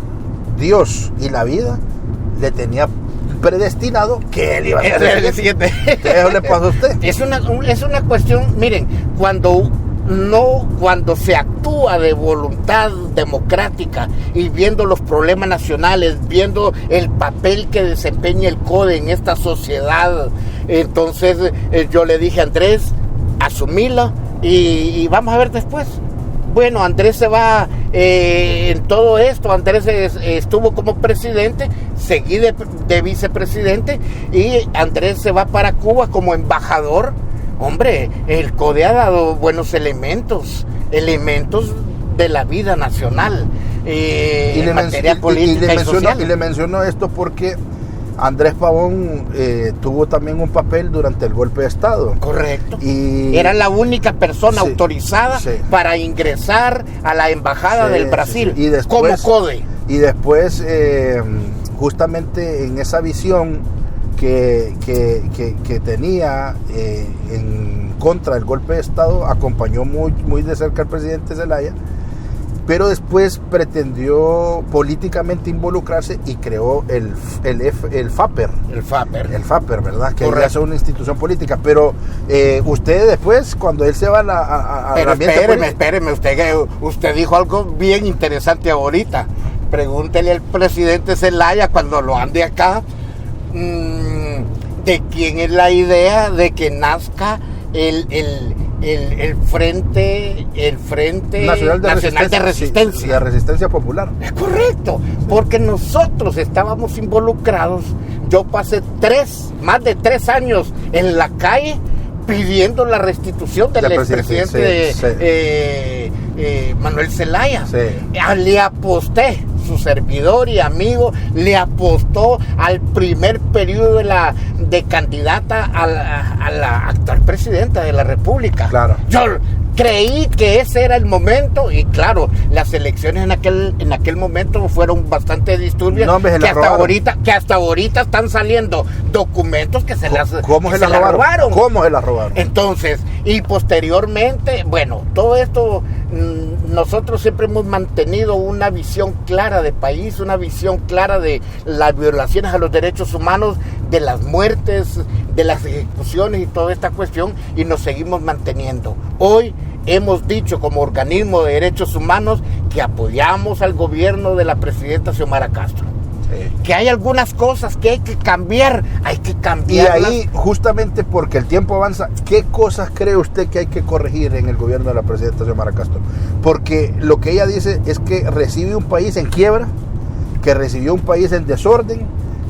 Speaker 2: Dios y la vida le tenía predestinado que él iba a ser
Speaker 3: el siguiente.
Speaker 2: ¿Qué le pasó a usted?
Speaker 3: Es una cuestión, miren, cuando no cuando se actúa de voluntad democrática y viendo los problemas nacionales, viendo el papel que desempeña el CODE en esta sociedad. Entonces yo le dije a Andrés, asumíla y vamos a ver después. Bueno, Andrés se va en todo esto. Andrés estuvo como presidente, seguí de vicepresidente, y Andrés se va para Cuba como embajador. Hombre, el CODE ha dado buenos elementos de la vida nacional en materia política y social.
Speaker 2: Y le menciono esto porque Andrés Pavón tuvo también un papel durante el golpe de Estado.
Speaker 3: Correcto. Y era la única persona autorizada para ingresar a la embajada del Brasil
Speaker 2: y después,
Speaker 3: como CODE.
Speaker 2: Y después, justamente en esa visión que tenía en contra del golpe de Estado, acompañó muy de cerca al presidente Zelaya, pero después pretendió políticamente involucrarse y creó el FAPER. El FAPER, ¿verdad? Que es una institución política. Pero usted después, cuando él se va a
Speaker 3: pero espéreme, usted dijo algo bien interesante ahorita. Pregúntele al presidente Zelaya cuando lo ande acá, de quién es la idea de que nazca el Frente Nacional de Resistencia.
Speaker 2: Sí, de Resistencia Popular.
Speaker 3: Es correcto, porque nosotros estábamos involucrados. Yo pasé más de 3 años en la calle pidiendo la restitución del expresidente Manuel Zelaya. Le aposté, su servidor y amigo le apostó al primer periodo de candidata a la actual presidenta de la República.
Speaker 2: Claro.
Speaker 3: Yo creí que ese era el momento, y claro, las elecciones en aquel momento fueron bastante disturbias, que hasta ahorita están saliendo documentos que se las robaron.
Speaker 2: ¿Cómo se las robaron?
Speaker 3: Entonces, y posteriormente, bueno, todo esto, nosotros siempre hemos mantenido una visión clara de país, una visión clara de las violaciones a los derechos humanos, de las muertes, de las ejecuciones y toda esta cuestión, y nos seguimos manteniendo. Hoy hemos dicho como organismo de derechos humanos que apoyamos al gobierno de la presidenta Xiomara Castro. Que hay algunas cosas que hay que cambiar.
Speaker 2: Y ahí, justamente porque el tiempo avanza, ¿qué cosas cree usted que hay que corregir en el gobierno de la presidenta Xiomara Castro? Porque lo que ella dice es que recibe un país en quiebra, que recibió un país en desorden,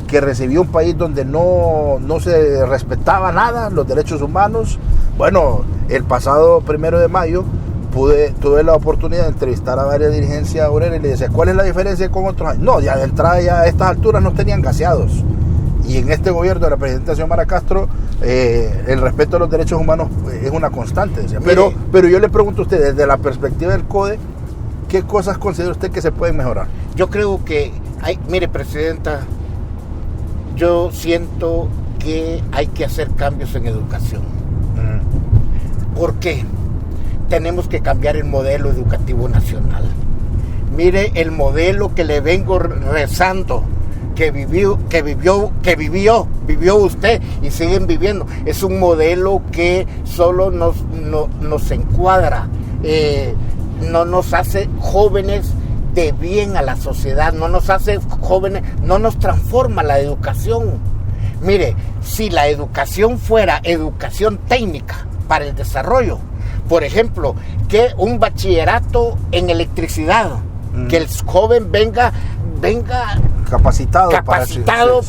Speaker 2: que recibió un país donde no se respetaba nada, los derechos humanos. Bueno, el pasado 1 de mayo tuve la oportunidad de entrevistar a varias dirigencias obreras y le decía, ¿cuál es la diferencia con otros años? No, ya de entrada, ya a estas alturas no tenían gaseados. Y en este gobierno de la presidenta Xiomara Castro, el respeto a los derechos humanos es una constante. Pero yo le pregunto a usted, desde la perspectiva del CODE, ¿qué cosas considera usted que se pueden mejorar?
Speaker 3: Yo creo que, mire, presidenta, yo siento que hay que hacer cambios en educación. ¿Por qué? Tenemos que cambiar el modelo educativo nacional. Mire el modelo que le vengo rezando, que vivió usted y siguen viviendo. Es un modelo que solo nos encuadra, no nos hace jóvenes de bien a la sociedad, no nos hace jóvenes, no nos transforma la educación. Mire, si la educación fuera educación técnica para el desarrollo, por ejemplo, que un bachillerato en electricidad, que el joven venga
Speaker 2: capacitado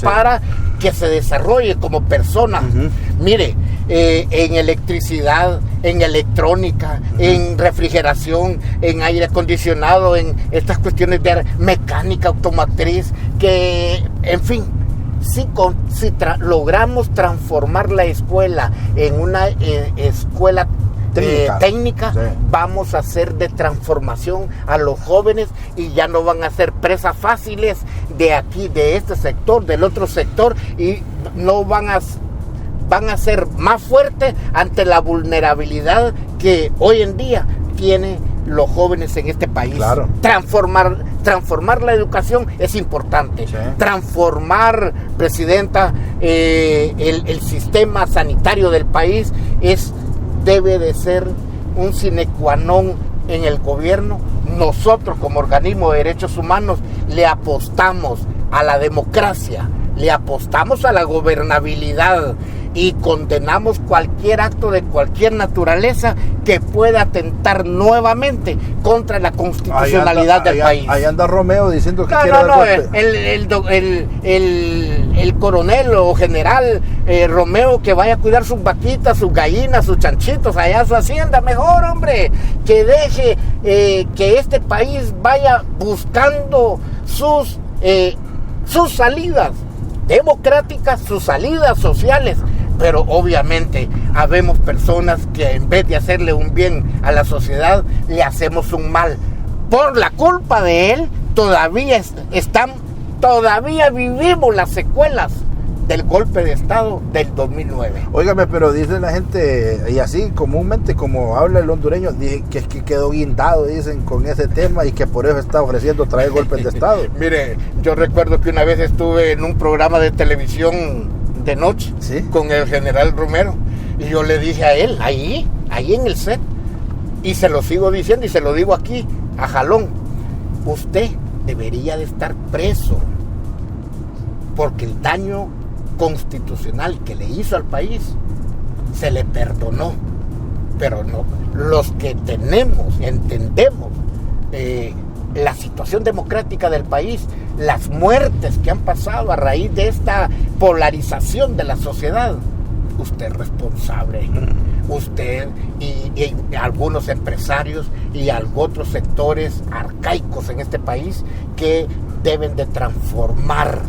Speaker 3: para que se desarrolle como persona. Mire, en electricidad, en electrónica, en refrigeración, en aire acondicionado, en estas cuestiones de mecánica automotriz, que, en fin, si logramos transformar la escuela en una escuela técnica, vamos a hacer de transformación a los jóvenes y ya no van a ser presas fáciles de aquí, de este sector, del otro sector, y no van a ser más fuertes ante la vulnerabilidad que hoy en día tienen los jóvenes en este país.
Speaker 2: Claro.
Speaker 3: Transformar la educación es importante. Transformar, presidenta, el sistema sanitario del país debe de ser un sine qua non en el gobierno. Nosotros como organismo de derechos humanos le apostamos a la democracia, le apostamos a la gobernabilidad y condenamos cualquier acto de cualquier naturaleza que pueda atentar nuevamente contra la constitucionalidad del país.
Speaker 2: Ahí anda Romeo diciendo que
Speaker 3: el coronel o general Romeo, que vaya a cuidar sus vaquitas, sus gallinas, sus chanchitos allá a su hacienda, mejor, hombre, que deje que este país vaya buscando sus salidas democráticas, sus salidas sociales. Pero obviamente habemos personas que en vez de hacerle un bien a la sociedad, le hacemos un mal. Por la culpa de él, todavía vivimos las secuelas del golpe de Estado del 2009.
Speaker 2: Óigame, pero dice la gente, y así comúnmente como habla el hondureño, dice que es que quedó guindado, dicen, con ese tema y que por eso está ofreciendo traer golpes de Estado.
Speaker 3: Mire, yo recuerdo que una vez estuve en un programa de televisión de noche, ¿sí?, con el general Romero, y yo le dije a él, ahí en el set, y se lo sigo diciendo y se lo digo aquí a jalón: usted debería de estar preso, porque el daño constitucional que le hizo al país se le perdonó, pero no, los que entendemos la situación democrática del país, las muertes que han pasado a raíz de esta polarización de la sociedad, usted es responsable, usted y algunos empresarios y otros sectores arcaicos en este país que deben de transformar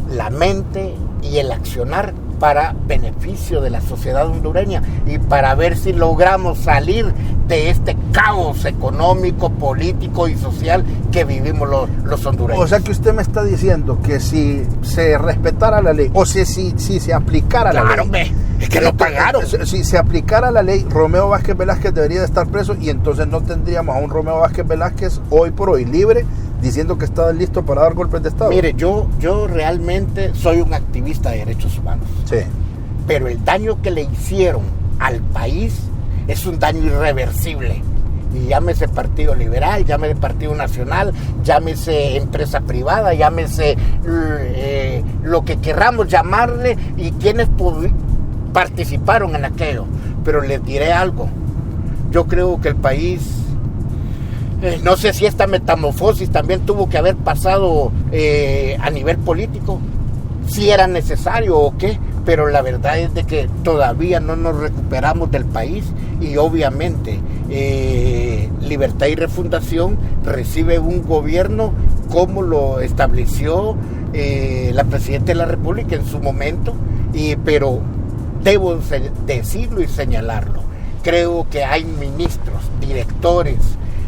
Speaker 3: la mente y el accionar para beneficio de la sociedad hondureña y para ver si logramos salir de este caos económico, político y social que vivimos los hondureños.
Speaker 2: O sea que usted me está diciendo que si se respetara la ley, o si se aplicara la ley.
Speaker 3: Claro, es que no pagaron.
Speaker 2: Si se aplicara la ley, Romeo Vázquez Velázquez debería de estar preso, y entonces no tendríamos a un Romeo Vázquez Velázquez hoy por hoy libre, diciendo que está listo para dar golpes de Estado.
Speaker 3: Mire, yo realmente soy un activista de derechos humanos.
Speaker 2: Sí.
Speaker 3: Pero el daño que le hicieron al país es un daño irreversible. Y llámese Partido Liberal, llámese Partido Nacional, llámese empresa privada, llámese lo que querramos llamarle, y quienes participaron en aquello. Pero les diré algo. Yo creo que el país, no sé si esta metamorfosis también tuvo que haber pasado a nivel político, si era necesario o qué, pero la verdad es de que todavía no nos recuperamos del país, y obviamente Libertad y Refundación recibe un gobierno como lo estableció la Presidenta de la República en su momento, pero debo decirlo y señalarlo, creo que hay ministros, directores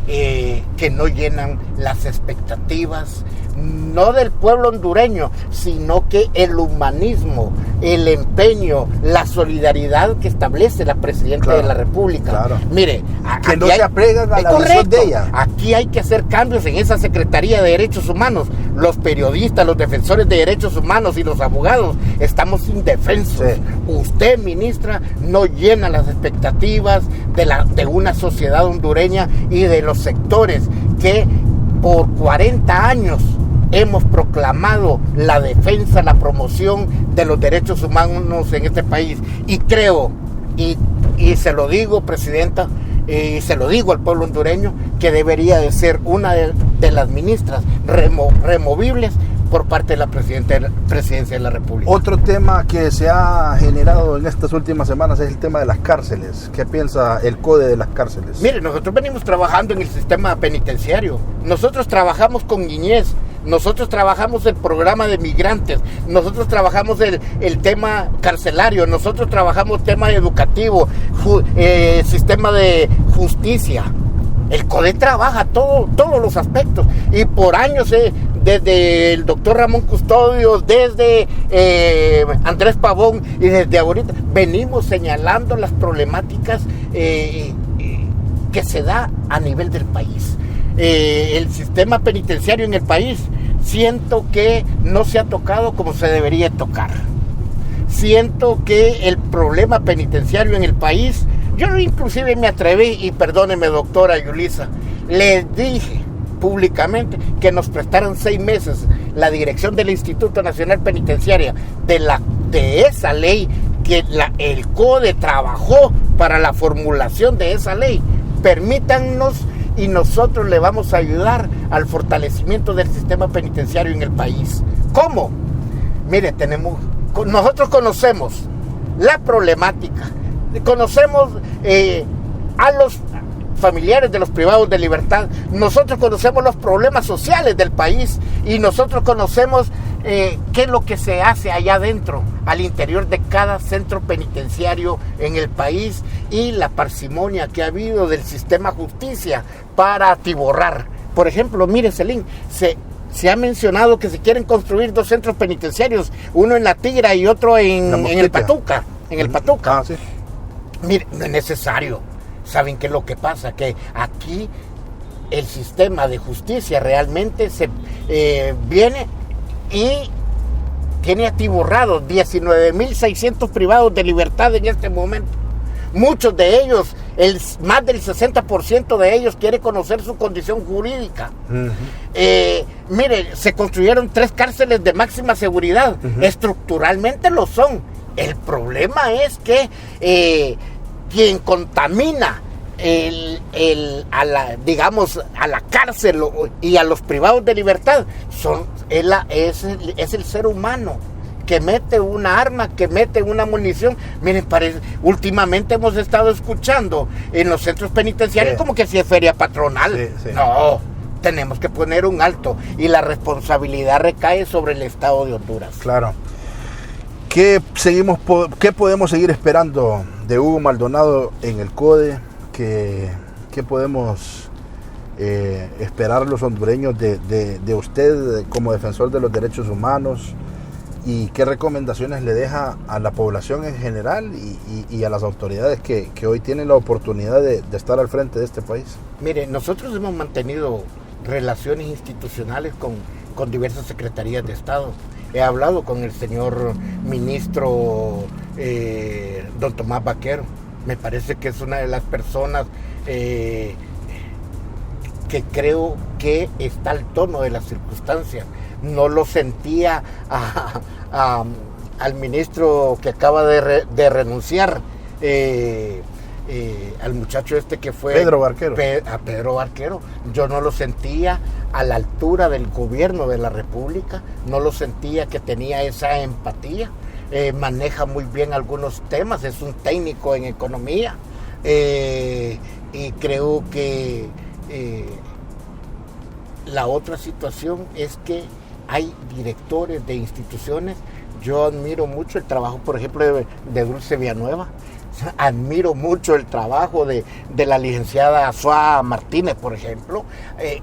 Speaker 3: que no llenan las expectativas, no del pueblo hondureño, sino que el humanismo, el empeño, la solidaridad que establece la Presidenta de la República.
Speaker 2: Claro.
Speaker 3: Mire,
Speaker 2: que no se apegan a la visión de ella.
Speaker 3: Aquí hay que hacer cambios en esa Secretaría de Derechos Humanos. Los periodistas, los defensores de derechos humanos y los abogados estamos indefensos. Sí. Usted, ministra, no llena las expectativas de una sociedad hondureña y de los sectores que por 40 años hemos proclamado la defensa, la promoción de los derechos humanos en este país. Y creo, y se lo digo, Presidenta, y se lo digo al pueblo hondureño, que debería de ser una de las ministras removibles por parte de la Presidencia de la República.
Speaker 2: Otro tema que se ha generado en estas últimas semanas es el tema de las cárceles. ¿Qué piensa el CODE de las cárceles?
Speaker 3: Mire, nosotros venimos trabajando en el sistema penitenciario. Nosotros trabajamos con niñez. Nosotros trabajamos el programa de migrantes. Nosotros trabajamos el tema carcelario. Nosotros trabajamos tema educativo, sistema de justicia. El CODE trabaja todos los aspectos, y por años, desde el doctor Ramón Custodio, desde Andrés Pavón y desde ahorita, venimos señalando las problemáticas que se da a nivel del país. El sistema penitenciario en el país, siento que no se ha tocado como se debería tocar. Siento que el problema penitenciario en el país Yo inclusive me atreví, y perdóneme doctora Yulisa, le dije públicamente que nos prestaran 6 meses la dirección del Instituto Nacional Penitenciario de esa ley que el CODE trabajó para la formulación de esa ley. Permítannos y nosotros le vamos a ayudar al fortalecimiento del sistema penitenciario en el país. ¿Cómo? Mire, nosotros conocemos la problemática, conocemos a los familiares de los privados de libertad, nosotros conocemos los problemas sociales del país y nosotros conocemos qué es lo que se hace allá adentro, al interior de cada centro penitenciario en el país y la parsimonia que ha habido del sistema justicia para atiborrar. Por ejemplo, mire, Celín, se ha mencionado que se quieren construir 2 centros penitenciarios, uno en La Tigra y otro en el Patuca. En el Patuca.
Speaker 2: Ah, sí.
Speaker 3: Mire, no es necesario. ¿Saben qué es lo que pasa? Que aquí el sistema de justicia realmente viene y tiene atiborrado 19.600 privados de libertad en este momento. Muchos de ellos, más del 60% de ellos quiere conocer su condición jurídica. Mire, se construyeron 3 cárceles de máxima seguridad. Estructuralmente lo son. El problema es que quien contamina a la cárcel y a los privados de libertad es el ser humano que mete una arma, que mete una munición. Miren, últimamente hemos estado escuchando en los centros penitenciarios como que si es feria patronal. Sí. No, tenemos que poner un alto y la responsabilidad recae sobre el Estado de Honduras.
Speaker 2: Claro. ¿Qué podemos seguir esperando de Hugo Maldonado en el CODE? ¿Qué podemos esperar los hondureños de usted como defensor de los derechos humanos? ¿Y qué recomendaciones le deja a la población en general y a las autoridades que hoy tienen la oportunidad de estar al frente de este país?
Speaker 3: Mire, nosotros hemos mantenido relaciones institucionales con diversas secretarías de Estado. He hablado con el señor ministro don Tomás Vaquero. Me parece que es una de las personas que creo que está al tono de las circunstancias. No lo sentía al ministro que acaba de renunciar, al muchacho que fue
Speaker 2: Pedro Barquero.
Speaker 3: A Pedro Barquero. Yo no lo sentía a la altura del gobierno de la República, no lo sentía que tenía esa empatía. Maneja muy bien algunos temas, es un técnico en economía, y creo que la otra situación es que hay directores de instituciones. Yo admiro mucho el trabajo, por ejemplo, de Dulce Villanueva. Admiro mucho el trabajo de la licenciada Suá Martínez, por ejemplo,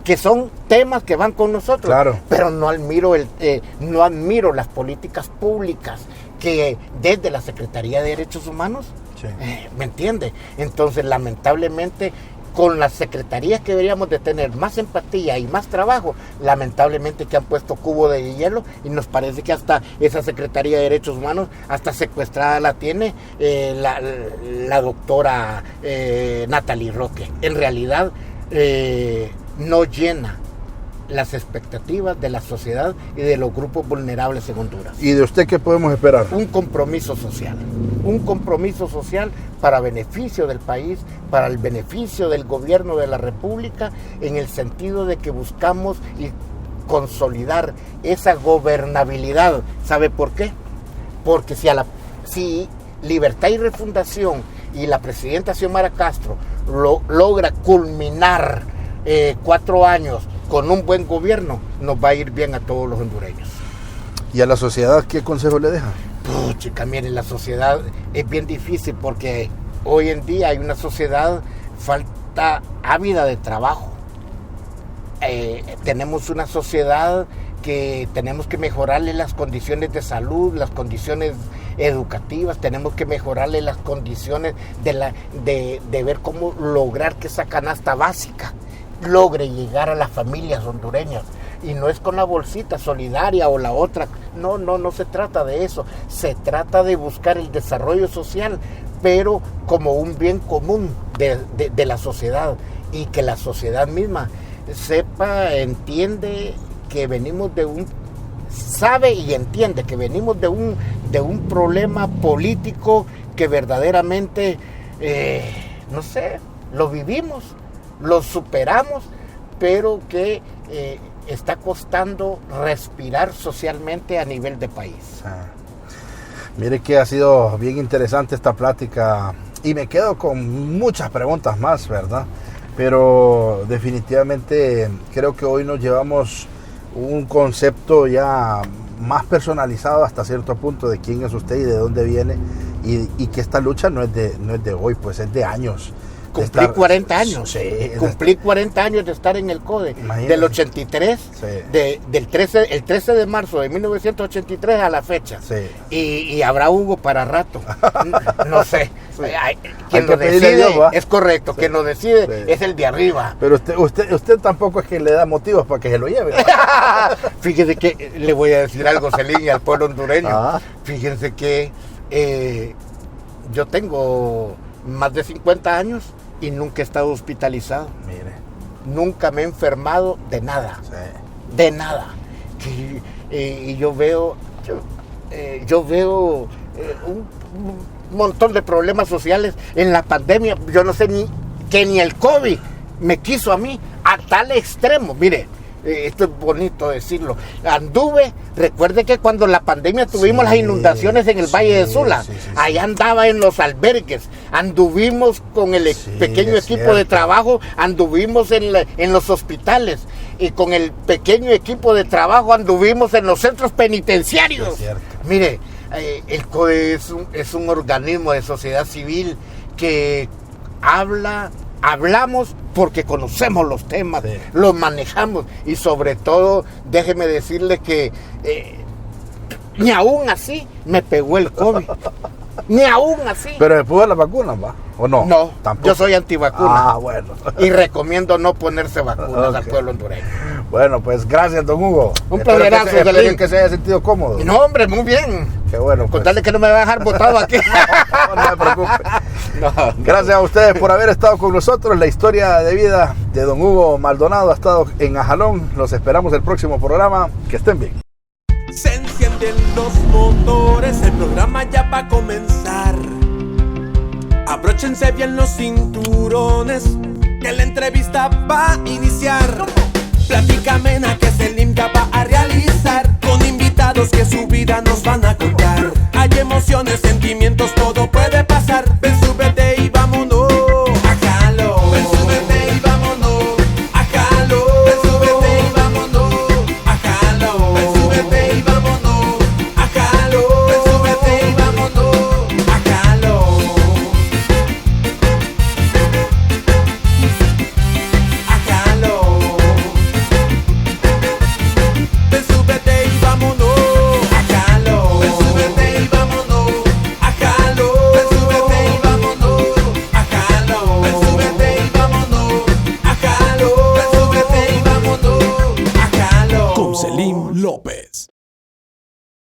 Speaker 3: que son temas que van con nosotros.
Speaker 2: Claro.
Speaker 3: Pero no admiro las políticas públicas que desde la Secretaría de Derechos Humanos, sí. ¿Me entiende? Entonces, lamentablemente, con las secretarías que deberíamos de tener más empatía y más trabajo, lamentablemente que han puesto cubo de hielo y nos parece que hasta esa Secretaría de Derechos Humanos hasta secuestrada la tiene la doctora Natalie Roque. En realidad no llena las expectativas de la sociedad y de los grupos vulnerables en Honduras.
Speaker 2: ¿Y de usted qué podemos esperar?
Speaker 3: Un compromiso social para beneficio del país, para el beneficio del gobierno de la República, en el sentido de que buscamos y consolidar esa gobernabilidad. ¿Sabe por qué? Porque si Libertad y Refundación y la presidenta Xiomara Castro logra culminar 4 años con un buen gobierno, nos va a ir bien a todos los hondureños.
Speaker 2: ¿Y a la sociedad qué consejo le deja?
Speaker 3: Chica, miren, la sociedad es bien difícil porque hoy en día hay una sociedad ávida de trabajo. Tenemos una sociedad que tenemos que mejorarle las condiciones de salud, las condiciones educativas, tenemos que mejorarle las condiciones de ver cómo lograr que esa canasta básica logre llegar a las familias hondureñas. Y no es con la bolsita solidaria o la otra, no se trata de eso, se trata de buscar el desarrollo social pero como un bien común de la sociedad, y que la sociedad misma sepa, entiende que venimos sabe y entiende que venimos de un problema político que verdaderamente, no sé, lo vivimos, lo superamos, pero que está costando respirar socialmente a nivel de país.
Speaker 2: Mire que ha sido bien interesante esta plática y me quedo con muchas preguntas más, ¿verdad? Pero definitivamente creo que hoy nos llevamos un concepto ya más personalizado hasta cierto punto de quién es usted y de dónde viene, y que esta lucha no es de hoy, pues es de años.
Speaker 3: Cumplí 40 años.
Speaker 2: Sí,
Speaker 3: Cumplí 40 años de estar en el CODE.
Speaker 2: Imagínate.
Speaker 3: Del 83,
Speaker 2: Sí.
Speaker 3: el 13 de marzo de 1983 a la fecha.
Speaker 2: Sí.
Speaker 3: Y habrá Hugo para rato. No sé.
Speaker 2: Sí.
Speaker 3: Quien
Speaker 2: Hay
Speaker 3: lo
Speaker 2: que pedirle a
Speaker 3: decide
Speaker 2: Dios, ¿va?
Speaker 3: es correcto.
Speaker 2: Sí.
Speaker 3: Quien lo decide
Speaker 2: Sí.
Speaker 3: es el de arriba.
Speaker 2: Pero usted tampoco es que le da motivos para que se lo lleve, ¿verdad?
Speaker 3: Fíjese que le voy a decir algo, Celín, y al pueblo hondureño.
Speaker 2: Ah.
Speaker 3: Fíjense que yo tengo más de 50 años y nunca he estado hospitalizado.
Speaker 2: Mire.
Speaker 3: Nunca me he enfermado de nada.
Speaker 2: Sí.
Speaker 3: De nada. Y yo veo un montón de problemas sociales en la pandemia. Yo no sé ni el COVID me quiso a mí a tal extremo. Mire, esto es bonito decirlo. Recuerde que cuando la pandemia tuvimos las inundaciones en el Valle de Sula, allá andaba en los albergues, anduvimos con el pequeño equipo de trabajo, anduvimos en los hospitales, y con el pequeño equipo de trabajo anduvimos en los centros penitenciarios. Mire, el CODE es un organismo de sociedad civil que hablamos porque conocemos los temas, sí, los manejamos, y sobre todo, déjeme decirle que ni aún así me pegó el COVID. Ni aún así.
Speaker 2: Pero se puso las vacunas, ¿va? ¿O no?
Speaker 3: No,
Speaker 2: tampoco.
Speaker 3: Yo soy antivacuna.
Speaker 2: Ah, bueno.
Speaker 3: Y recomiendo no ponerse vacunas
Speaker 2: Okay.
Speaker 3: al pueblo hondureño.
Speaker 2: Plagueazo, pues gracias, don Hugo.
Speaker 3: Un plagueazo,
Speaker 2: espero que se haya sentido cómodo.
Speaker 3: No, hombre, muy bien.
Speaker 2: Qué bueno. Pues.
Speaker 3: Contarle que no me va a dejar botado aquí.
Speaker 2: No me preocupe.
Speaker 3: No.
Speaker 2: Gracias a ustedes por haber estado con nosotros. La historia de vida de don Hugo Maldonado ha estado en Ajalón. Los esperamos el próximo programa. Que estén bien.
Speaker 1: Se encienden los motores, el programa ya va a comenzar. Abróchense bien los cinturones, que la entrevista va a iniciar. Plática amena que Selim va a realizar, con invitados que su vida nos van a contar. Hay emociones, sentimientos, todo puede pasar. Ven, súbete y vámonos a Jalón. Ven, súbete y vámonos a Jalón. Ven, súbete y vámonos a Jalón. Ven, súbete y vámonos a Jalón. Ven, súbete y vámonos a Jalón. A Jalón. Ven, súbete y vámonos a Jalón. Ven, súbete y vámonos a Jalón. Ven, súbete y vámonos a Jalón. Ven, súbete y vámonos a Jalón. Ven, súbete y vámonos a Jalón. Con Selim López.